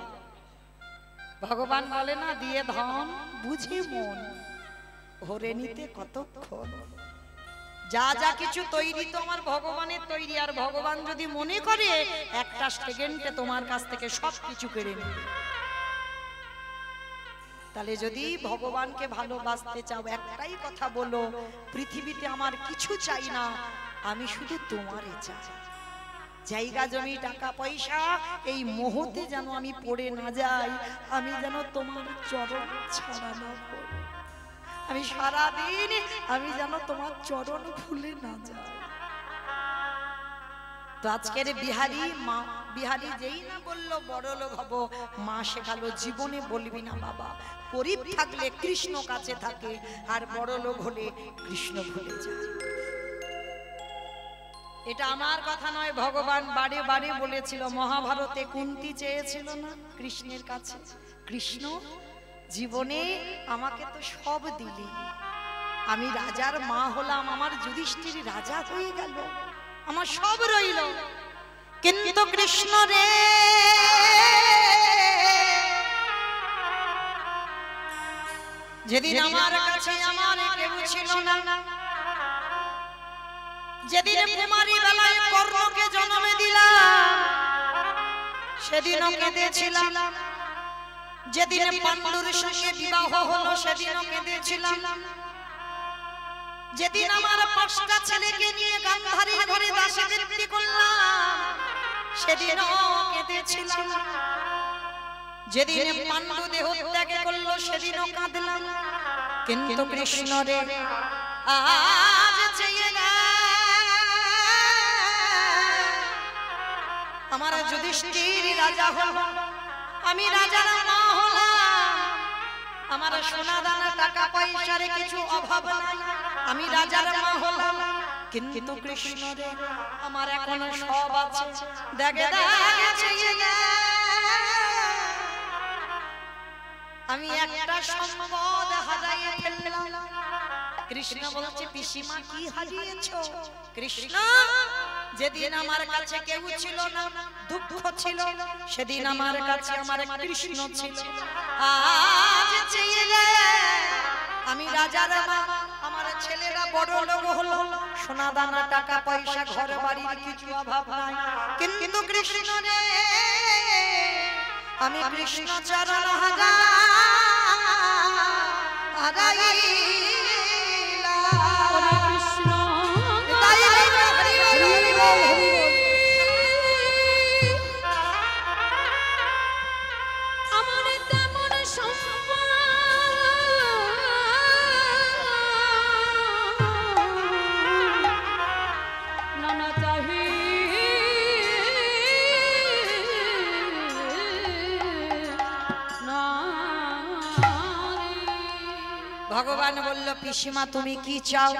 ভগবান বলে না দিয়ে ধন বুঝে মন ভরে নিতে কতক্ষণ। যা যা কিছু তৈরি তো আমার ভগবানের তৈরি, আর ভগবান যদি মনে করে একটা সেকেন্ডে তোমার কাছ থেকে সবকিছু কেড়ে নেবে। তাহলে যদি ভগবানকে ভালোবাসতে চাও একটাই কথা বলো, পৃথিবীতে আমার কিছু চাই না, আমি শুধু তোমারে চাই। জায়গা জমি টাকা পয়সা এই মোহতে যেন আমি পড়ে না যাই, আমি যেন তোমার চরণ ছাড়া না পড়ি, আমি সারাদিন আমি যেন তোমার চরণ ভুলে না যাই। তো আজকের বিহারী মা, বিহারী যেই না বললো বড় লোক হব, মা শেখালো জীবনে বলবি না বাবা, গরিব থাকলে কৃষ্ণ কাছে থাকে, আর বড় লোক হলে কৃষ্ণ ভুলে যায়। এটা আমার কথা নয়, ভগবান বারে বারে বলেছিল। মহাভারতে কুন্তি চেয়েছিল না কৃষ্ণের কাছে, কৃষ্ণ জীবনে আমাকে তো সব দিলি, আমি রাজার মা হলাম, আমার যুধিষ্ঠির রাজা হয়ে গেল, আমার সব রইল, কিন্তু কৃষ্ণ রে যেদিন আমার কাছে আমার কেউ ছিল না, যেদিন কুমারী বেলায় কর্ণকে জন্মে দিলাম সেদিনও কেঁদেছিলাম, যেদিন পাণ্ডুর সঙ্গে বিবাহ হলো সেদিনও কেঁদেছিলাম, যেদিন আমার 5টা ছেলেকে নিয়ে গান্ধারীর ঘরে দাসীবৃত্তি করলাম সেদিনও কেঁদেছিলাম, যেদিন পাণ্ডু দেহ ত্যাগ করলো সেদিনও কাঁদলাম, কিন্তু কৃষ্ণ রে আজ চেয়ে না আমার যুধিষ্ঠির রাজা হলো, আমি রাজার মা হলাম, আমার সোনা দানা টাকা পয়সার কিছু অভাব নাই, আমি রাজার মা হলাম, কিন্তু কৃষ্ণ রে আমার এখন সব আছে, দেখে আমি একটা সম্পদ হারিয়ে ফেললাম। কৃষ্ণ বলছে পিসিমা কি হারিয়েছো? কৃষ্ণ যেদিন আমার কাছে কেউ ছিল না, দুঃখ ছিল, সেদিন আমার কাছে আমার কৃষ্ণ ছিল। আজ চেয়ে আমি রাজার মা, আমার ছেলেরা বড় লোক হলো, সোনা দানা টাকা পয়সা ঘর বাড়ির কিছু অভাব নাই, কিন্তু কৃষ্ণ রে আমি কৃষ্ণ চরণ ভগবান বলল, পিসিমা তুমি কি চাও?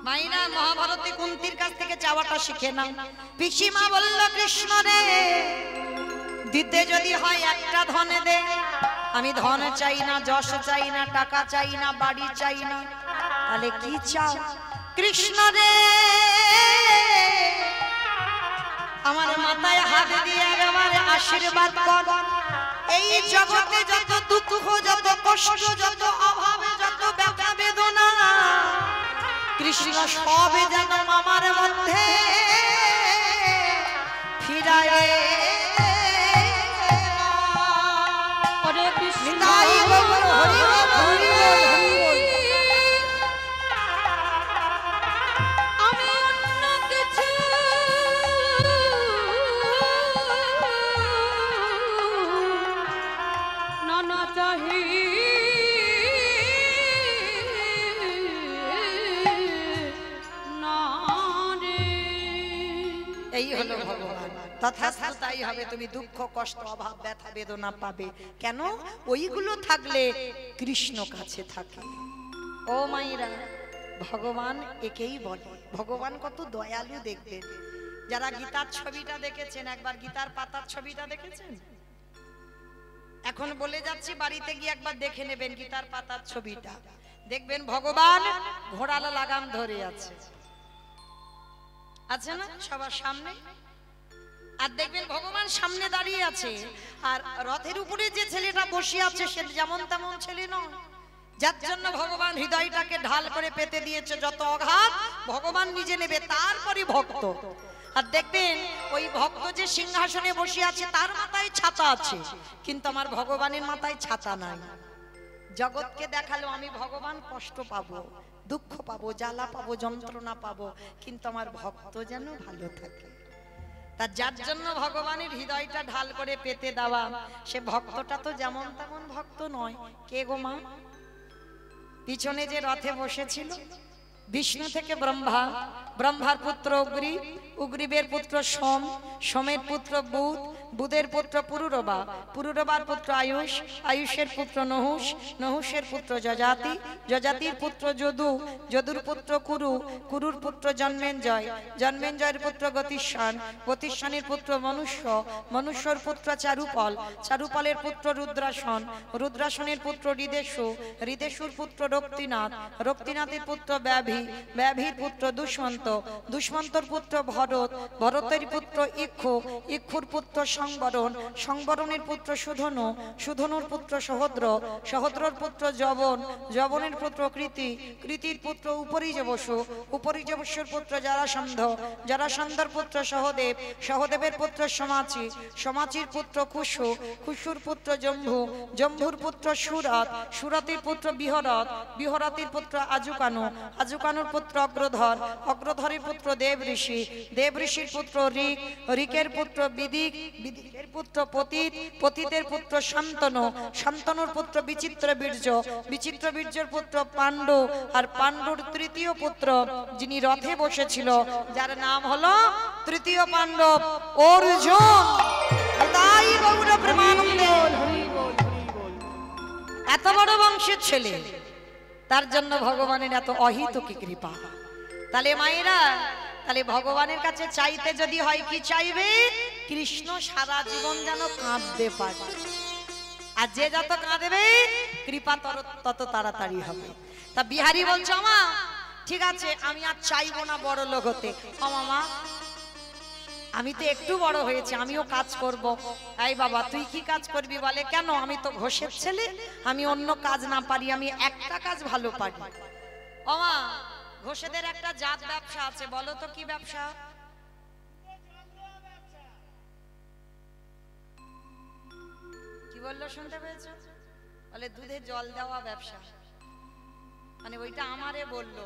মাইনা মহাভারতে কুন্তির কাছ থেকে চাওয়াটা শিখে নাও। পিসিমা বলল, কৃষ্ণ রে দিতে যদি হয় একটা ধনে দে, আমি ধন চাই না, যশ চাই না, টাকা চাই না, বাড়ি চাই না, তাহলে কি চাও? কৃষ্ণ রে আমার মাথায় হাত দিয়ে একেবারে আশীর্বাদ কর, এই জগতে যত দুঃখ, যত কষ্ট, যত অভাব, যত ব্যথা বেদনা, কৃষ্ণ সবে যেন আমার মধ্যে ফিরায়। এই হলো ভগবান, তথাস্তু তাই হবে। তুমি দুঃখ কষ্ট অভাব ব্যথা বেদনা পাবে কেন? ওইগুলো থাকলে কৃষ্ণ কাছে থাকে। ও মাইরা, ভগবান একেই বলে। ভগবান কত দয়ালু দেখবেন। যারা গীতার ছবিটা দেখেছেন, একবার গীতার পাতার ছবিটা দেখেছেন? এখন বলে যাচ্ছি, বাড়িতে গিয়ে একবার দেখে নেবেন গীতার পাতার ছবিটা। দেখবেন ভগবান ঘোড়ালা লাগাম ধরে আছে, আছে না সবার সামনে? আর দেখবেন ভগবান সামনে দাঁড়িয়ে আছে, আর রথের উপরে যে ছেলেটা বসে আছে সে যেমন তেমন ছেলে নয়, যার জন্য ভগবান হৃদয়টাকে ঢাল করে পেতে দিয়েছে। যত আঘাত ভগবান নিজে নেবে, তারপরে ভক্ত। আর দেখবেন ওই ভক্ত যে সিংহাসনে বসে আছে তার মাথায় ছাতা আছে, কিন্তু আমার ভগবানের মাথায় ছাতা নাই। জগৎকে দেখালো আমি ভগবান কষ্ট পাবো, দুঃখ পাবো, জ্বালা পাবো, যন্ত্রণা পাবো, কিন্তু আমার ভক্ত যেন ভালো থাকে। তার যার জন্য ভগবানের হৃদয়টা ঢাল করে পেতে দেওয়া, সে ভক্তটা তো যেমন তেমন ভক্ত নয়। কে গো মা? পিছনে যে রথে বসেছিল, বিষ্ণু থেকে ব্রহ্মা, ব্রহ্মার পুত্র অগ্রি, উগ্রীবের পুত্র সোম, সোমের পুত্র বুধ, বুধের পুত্র পুরুরবা, পুরুরবার পুত্র আয়ুষ, আয়ুষের পুত্র নহুষ, নহুষের পুত্র যজাতি, যজাতির পুত্র যদু, যদুর পুত্র কুরু, কুরুর পুত্র জন্মেঞ্জয়, জন্মেঞ্জয়ের পুত্র গতিস্বান, গতিস্বানের পুত্র মনুষ্য, মনুষ্যর পুত্র চারুপল, চারুপলের পুত্র রুদ্রাসন, রুদ্রাসনের পুত্র হৃদেশু, হৃদেশুর পুত্র রক্তিনাথ, রক্তিনাথের পুত্র ব্যাভি, ব্যাভির পুত্র দুষ্মন্ত, দুষ্মন্তর পুত্র ভরত, ভরতের পুত্র ইক্ষু, ইক্ষুর পুত্র সংবরণ, সংবরণের পুত্র সুধনু, সুধনুর পুত্র সহদ্র, সহদ্রর পুত্র যবন, যবনের পুত্র কৃতি, কৃতির পুত্র উপরিজবসু, উপরিজবসুর পুত্র জরাসন্ধ, জরাসন্ধর পুত্র সহদেব, সহদেবের পুত্র সমাচি, সমাচির পুত্র কুশু, কুশুর পুত্র জম্ভু, জম্ভুর পুত্র সুরত, সুরতের পুত্র বিহরত, বিহরতের পুত্র আজুকানু, আজুকানুর পুত্র অগ্রধর, অগ্রধরের পুত্র দেব ঋষি, দেব ঋষির পুত্র ঋক, ঋকের পুত্র বিদিক, বিদিকের পুত্র পতিত, পতিতের পুত্র শান্তনু, শান্তনুর পুত্র বিচিত্র বীর্য, বিচিত্র বীর্যের পুত্র পাণ্ডু, আর পাণ্ডুর তৃতীয় পুত্র যিনি রথে বসেছিল, যার নাম হলো তৃতীয় পাণ্ডব অর্জুন। তাই গৌর প্রেমানন্দে এত বড় বংশের ছেলে, তার জন্য ভগবানের এত অহিতকি কৃপা। তাহলে মায়েরা, তাহলে ভগবানের কাছে চাইতে যদি হয় কি চাইবে? কৃষ্ণ সারা জীবন যেন কাঁদতে পারে, আর যে যত কাঁদবে কৃপা তত তাড়াতাড়ি হবে। তা বিহারী বলছো, মা ঠিক আছে আমি আর চাইবো না বড় লোক হতে। ও মামা আমি তো একটু বড় হয়েছি, আমিও কাজ করব। এই বাবা তুই কি কাজ করবি? বলে কেন, আমি তো ঘোষের ছেলে, আমি অন্য কাজ না পারি, আমি একটা কাজ ভালো পারি। ও মা, ঘোষেদের একটা জাত ব্যবসা আছে, বলো তো কি ব্যবসা? কি বললো শুনতে পেয়েছো? বলে দুধে জল দেওয়া ব্যবসা। মানে ওইটা আমারে বললো,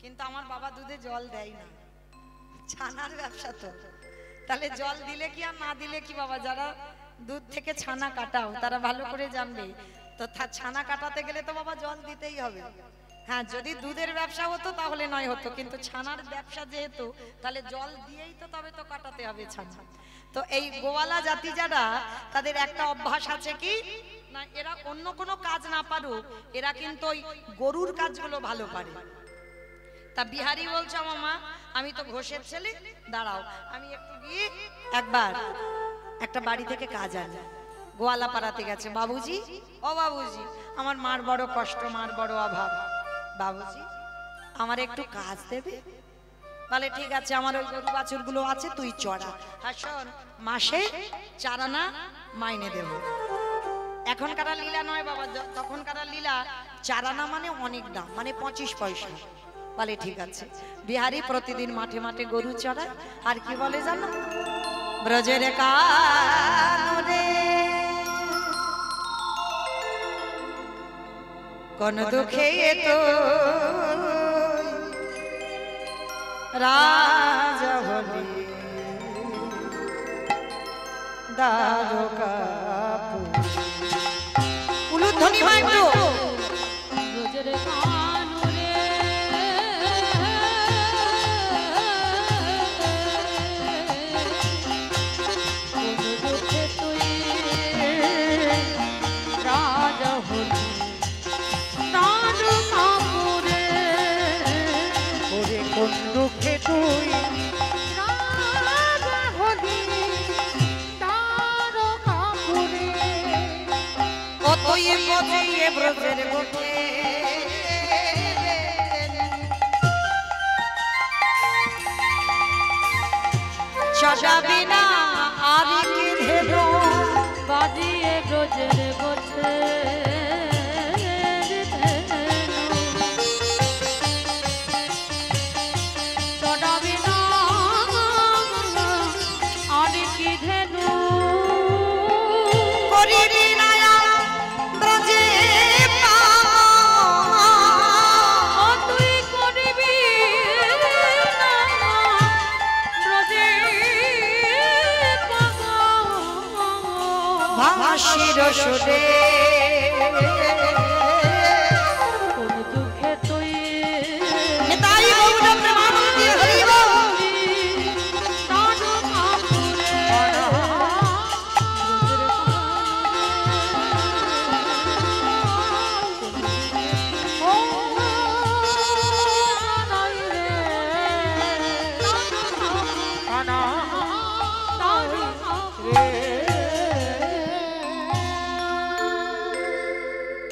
কিন্তু আমার বাবা দুধে জল দেয় না, ছানার ব্যবসা তো। তাহলে জল দিলে কি আর না দিলে কি বাবা? যারা দুধ থেকে ছানা কাটাও তারা ভালো করে জানবে তো, ছানা কাটাতে গেলে তো বাবা জল দিতেই হবে। হ্যাঁ, যদি দুধের ব্যবসা হতো তাহলে নয় হতো, কিন্তু ছানার ব্যবসা যেহেতু, তাহলে জল দিয়েই তো তবে তো কাটাতে হবে ছানা। তো এই গোয়ালা জাতি যারা, তাদের একটা অভ্যাস আছে কি না, এরা অন্য কোনো কাজ না পারুক, এরা কিন্তু ওই গরুর কাজগুলো ভালো পারে। তা বিহারি বলছে মামা আমি তো ঘোষের ছেলে, দাঁড়াও আমি একটু গিয়ে একবার একটা বাড়ি থেকে কাজ আনি। গোয়ালা পাড়াতে গেছে, বাবুজি ও বাবুজি, আমার মার বড় কষ্ট, মার বড় অভাব, বাবুজি আমার একটু কাজ দেবে? বলে ঠিক আছে, আমার ওই গরু বাছুর গুলো আছে, তুই চড়া। আর শোন, মাসে 4 আনা মাইনে দেব। এখনকার লীলা নয় বাবা, তখনকার লীলা 4 আনা মানে অনেক দাম, মানে 25 পয়সা। বলে ঠিক আছে। বিহারি প্রতিদিন মাঠে মাঠে গরু চড়ায়, আর কি বলে জানো? ব্রজের কানরে কোন দুঃখে তো রাজা হলি দ্বারকা। উলুধ্বনি মা একটু। ব্রজের কানরে কোন দুঃখে তুই রাজা হলি দ্বারকাপুরে। ওরে কোন দুঃখে তুই রাজা হলি দ্বারকাপুরে। কতই মজিয়ে ব্রজের গোঠে চড়াবি না আর কি ধেনো, বাজিয়ে ব্রজের গোঠে চড়াবি না আর কি ধেনু। করিবি না ব্রজে ও তুই করিবি না ব্রজে ভাসির সুরে। কোন দুঃখে তুই তাই গৌর প্রেমানন্দে হরি বল।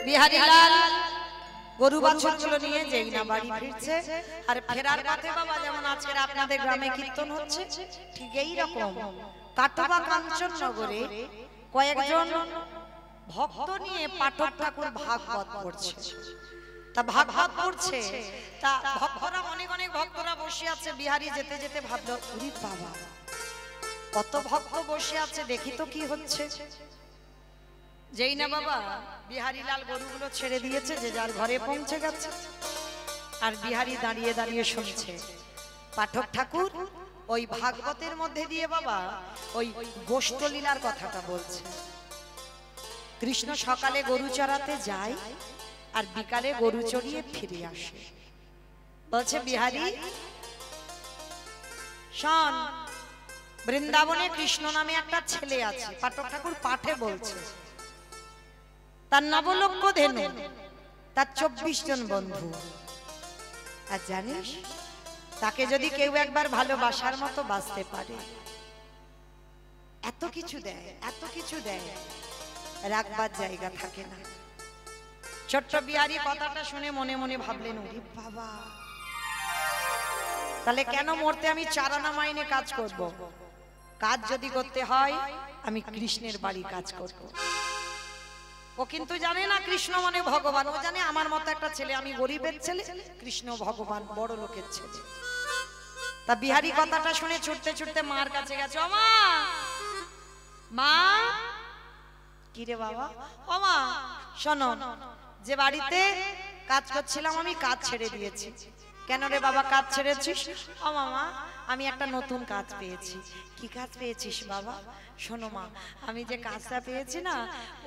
বিহারীলাল গরু বাছুরগুলো নিয়ে যেই না বাড়ি ফিরছে, আর ফেরার পথে বাবা যেমন আজকের আপনাদের গ্রামে কীর্তন হচ্ছে, ঠিক এই রকম কাটোয়া কাঞ্চননগরে কয়েকজন ভক্ত নিয়ে পাঠক ঠাকুর ভাগবত পড়ছে। তা ভাগবত পড়ছে, তা ভক্তরা অনেক অনেক ভক্তরা বসে আছে। বিহারী যেতে যেতে ভাবলো, ওরে বাবা কত ভক্ত বসে আছে, দেখি তো কি হচ্ছে। যেই না বাবা বিহারীলাল গরুগুলো ছেড়ে দিয়েছে, যে যার ঘরে পৌঁছে গেছে, আর বিহারী দাঁড়িয়ে দাঁড়িয়ে শুনছে। পাঠক ঠাকুর ওই ভাগবতের মধ্যে দিয়ে বাবা ওই গোষ্ঠলীলার কথাটা বলছে। কৃষ্ণ সকালে গরু চড়াতে যায় আর বিকালে গরু চড়িয়ে ফিরে আসে। বলছে বিহারী শোন, বৃন্দাবনে কৃষ্ণ নামে একটা ছেলে আছে। পাঠক ঠাকুর পাঠে বলছে, তার নবলক্ষ ধেনু, তার 24 জন বন্ধু। আর জানিস, তাকে যদি কেউ একবার ভালোবাসার মতো বাঁচতে পারে, এত কিছু দেয়, এত কিছু দেয়, রাখবার জায়গা থাকে না। ছোট্ট বিহারী কথাটা শুনে মনে মনে ভাবলেন, ওরে বাবা তাহলে কেন মরতে আমি 4 আনা মাইনে কাজ করব? কাজ যদি করতে হয় আমি কৃষ্ণের বাড়ি কাজ করব। ও কিন্তু জানে না কৃষ্ণ মানে ভগবান, ও জানে আমার মতো একটা ছেলে, আমি গরিবের ছেলে, কৃষ্ণ ভগবান বড় লোকের ছেলে। তা বিহারী কথাটা শুনে ছুটতে ছুটতে মার কাছে গেছে। ও মা, মা, কি রে বাবা? ও মা শোনো, যে বাড়িতে কাজ করছিলাম আমি কাজ ছেড়ে দিয়েছি। কেন রে বাবা কাজ ছেড়েছিস? ও মামা, আমি একটা নতুন কাজ পেয়েছি। কি কাজ পেয়েছিস বাবা? শোনো মা, আমি যে কাজটা পেয়েছি না,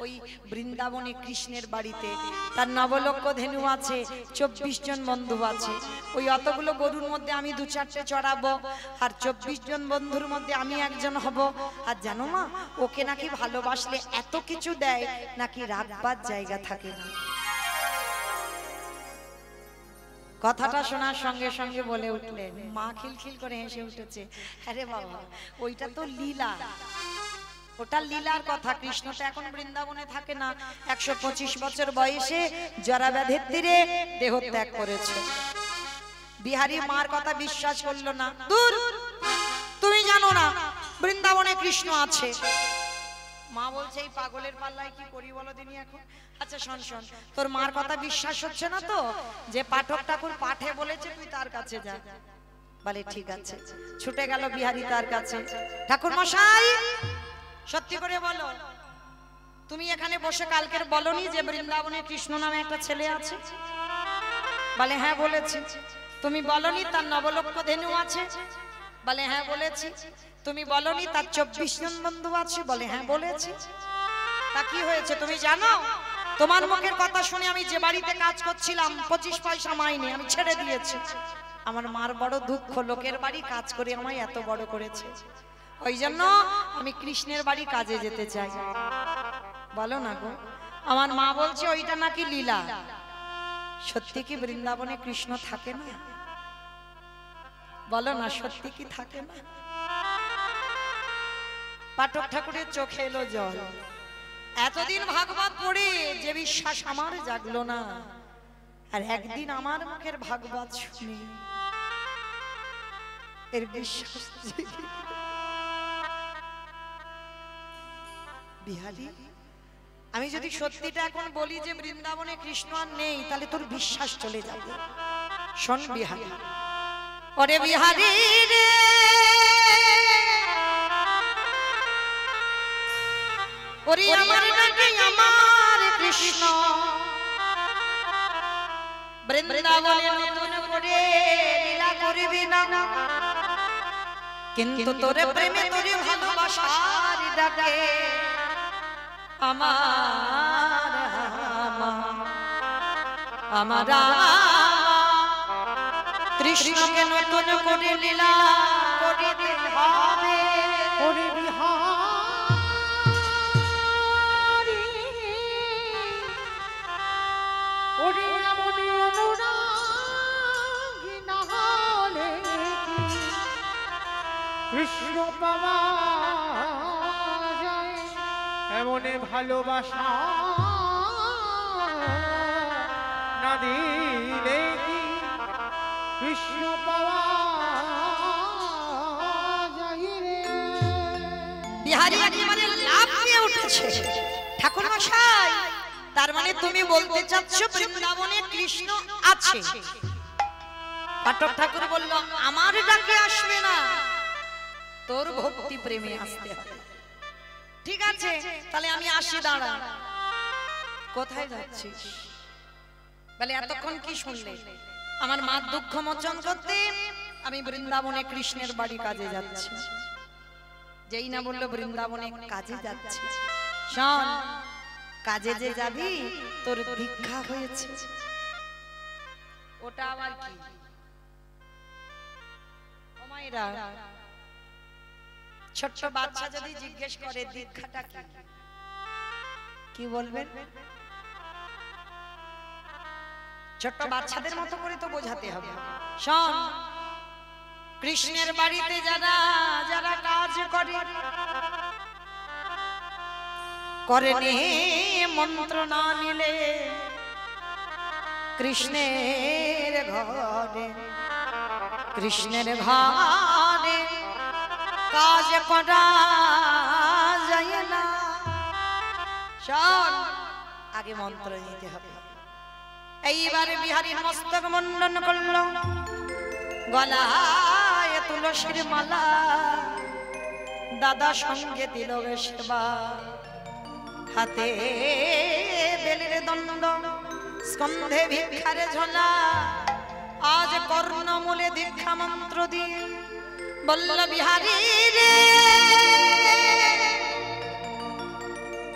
ওই বৃন্দাবনে কৃষ্ণের বাড়িতে তার নবলক্ষ ধেনু আছে, 24 জন বন্ধু আছে। ওই অতগুলো গরুর মধ্যে আমি 2-4টে চড়াবো, আর 24 জন বন্ধুর মধ্যে আমি একজন হব। আর জানো মা, ওকে নাকি ভালোবাসলে এত কিছু দেয় নাকি রাখবার জায়গা থাকে না। কথাটা শোনার সঙ্গে সঙ্গে বলে উঠলেন, মা খিলখিল করে হেসে উঠেছে, আরে বাবা ওইটা তো লীলা, ওটা লীলার কথা। কৃষ্ণ তো এখন বৃন্দাবনে থাকে না, 125 বছর বয়সে জরাব্যাধির তীরে দেহ ত্যাগ করেছে। বিহারী মার কথা বিশ্বাস করলো না। দূর, তুমি জানো না বৃন্দাবনে কৃষ্ণ আছে। মা বলছে, এই পাগলের পাল্লায় কি করি বলো দিনি এখন? আচ্ছা শোন শোন, তোর মার কথা বিশ্বাস হচ্ছে না তো, যে পাঠক ঠাকুর পাঠে বলেছে তুই তার কাছে যা। বলে ঠিক আছে। ছুটে গেল বিহারী তার কাছে। ঠাকুর মশাই, সত্যি করে বলো, তুমি এখানে বসে কালকের বলনি যে বৃন্দাবনে কৃষ্ণ নামে একটা ছেলে আছে? বলে হ্যাঁ বলেছি। তুমি বলনি তার নবলক্ষ ধেনু আছে? বলে হ্যাঁ বলেছি। তুমি বলনি তার 24 জন বন্ধু আছে? বলে হ্যাঁ বলেছি। তা কি হয়েছে তুমি জানো? তোমার মুখের কথা শুনে আমি যে বাড়িতে কাজ করছিলাম 25 পয়সা মাইনে আমি ছেড়ে দিয়েছি। আমার মার বড় দুঃখ, লোকের বাড়ি কাজ করে আমায় এত বড় করেছে, ওই জন্য আমি কৃষ্ণের বাড়ি কাজে যেতে চাই। বলো না গো। আমার মা বলছে ওইটা নাকি লীলা। সত্যি কি বৃন্দাবনে কৃষ্ণ থাকে না? বলো না, সত্যি কি থাকে না? পাঠক ঠাকুরের চোখে এলো জল। এতদিন ভাগবত পড়ে যে বিশ্বাস আমার জাগলো না, আর একদিন আমার মুখের ভাগবত শুনে এর বিশ্বাস। বিহারী, আমি যদি সত্যিটা এখন বলি যে বৃন্দাবনে কৃষ্ণ আর নেই, তাহলে তোর বিশ্বাস চলে যাবে। শোন বিহারী, ওরে বিহারী রে, ওরে আমার নাকি আমার কৃষ্ণ বৃন্দাবনে নতুন করে লীলা করবি না, কিন্তু তোরে প্রেমে তোরে ভালোবাসার ডাকে আমার আমার কৃষ্ণকে নতুন করে লীলা করিতে হবে। ওরে বিহারী, ওরে এমনি অনুরাগী না হলে কি কৃষ্ণ পাওয়া যায়? এমনে ভালোবাসা না দিলে কি কৃষ্ণ পাওয়া যায় রে? বিহারী একেবারে লাফ দিয়ে উঠেছে। ঠাকুর মশাই, তার মানে তুমি বলতে চাচ্ছ বৃন্দাবনে কৃষ্ণ আছে? পাঠক ঠাকুর বলল, আমার ডাকে আসবে না, তোর ভক্তি প্রেমে আসতে হবে। ঠিক আছে, তাহলে আমি আসি, দাঁড়া। কোথায় যাচ্ছিস? বলে এতক্ষণ কি শুনলে? আমার মার দুঃখ মোচন করতে আমি বৃন্দাবনে কৃষ্ণের বাড়ি কাজে যাচ্ছি। যেই না বললো বৃন্দাবনে কাজে যাচ্ছি, শোন, কাজে যে যাবি তোর দীক্ষা হয়েছে। ওটা আবার কি? ও মায়েরা, ছোট্ট বাচ্চা যদি জিজ্ঞেস করে দীক্ষাটা কি, কি বলবেন? ছোট্ট বাচ্চাদের মতো করে তো বোঝাতে হবে। শোন, কৃষ্ণের বাড়িতে যারা যারা কাজ করে করেনি মন্ত্র না নিলে কৃষ্ণের ঘরে কৃষ্ণের ঘরে কাজ করা যায় না। শোন, আগে মন্ত্র নিতে হবে। এইবারে বিহারীর মস্তক মণ্ডন করল, গলায় তুলসীর মালা, দাদা সঙ্গে দিল সেবা, হাতে বেলের দণ্ড, স্কন্ধে ভিক্ষারে ঝোলা। আজ কর্ণমূলে দীক্ষা মন্ত্র দিয়ে বলল বিহারী রে,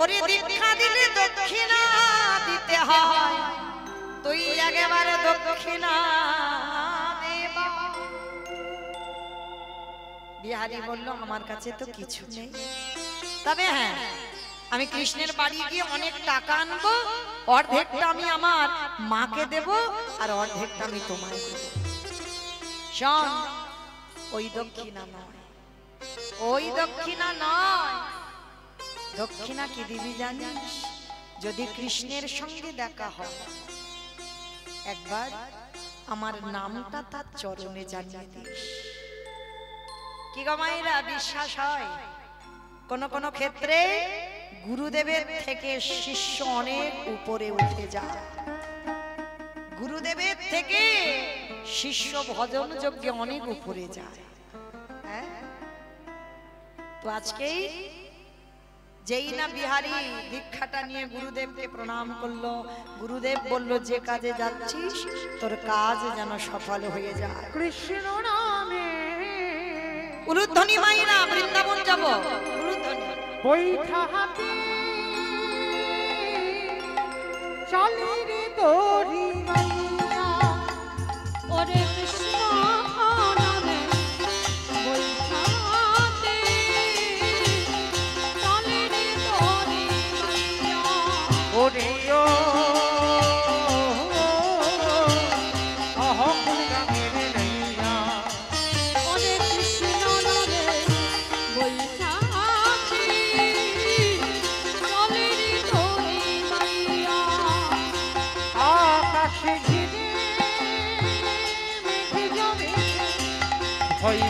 ওরে দীক্ষা দিলে দক্ষিণা দিতে হয়, তুই একেবারে দক্ষিণা দেবা। বিহারী বলল আমার কাছে তো কিছু নেই, তবে হ্যাঁ আমি কৃষ্ণের বাড়ি গিয়ে অনেক টাকা আনবো, অর্ধেকটা আমি আমার মাকে দেব আর অর্ধেকটা আমি তোমায় দেব। শোন, ওই দক্ষিণা নয়, ওই দক্ষিণা নয়। দক্ষিণা কি দিবি জানিস? যদি কৃষ্ণের সঙ্গে দেখা হয়, একবার আমার নামটা তার চরণে জানিয়ে দিস। কি গো মায়েরা, বিশ্বাস হয়? কোন কোন ক্ষেত্রে গুরুদেবের থেকে শিষ্য অনেক উপরে উঠে যায়, গুরুদেবের থেকে শিষ্য ভজন যজ্ঞে অনেক উপরে যায়। হ্যাঁ, তো আজকেই যেই না বিহারী দীক্ষাটা নিয়ে গুরুদেবকে প্রণাম করলো, গুরুদেব বলল যে কাজে যাচ্ছিস তোর কাজ যেন সফল হয়ে যায়। কৃষ্ণ নামে উলুধ্বনি মাইনা, বৃন্দাবন যাব, উলুধ্বনি। বৈঠা হাতে চলের দড়ি মাইয়া, ওরে কৃষ্ণ নামে বৈঠাতে চলে রে তোরে মাইয়া। ওরে ও অহংকার মেরে নাইয়া, ওরে কৃষ্ণ নামে বৈঠাতে চলে রে তোরে মাইয়া। আকাশে ঘিরে মেঘে জমে ভয়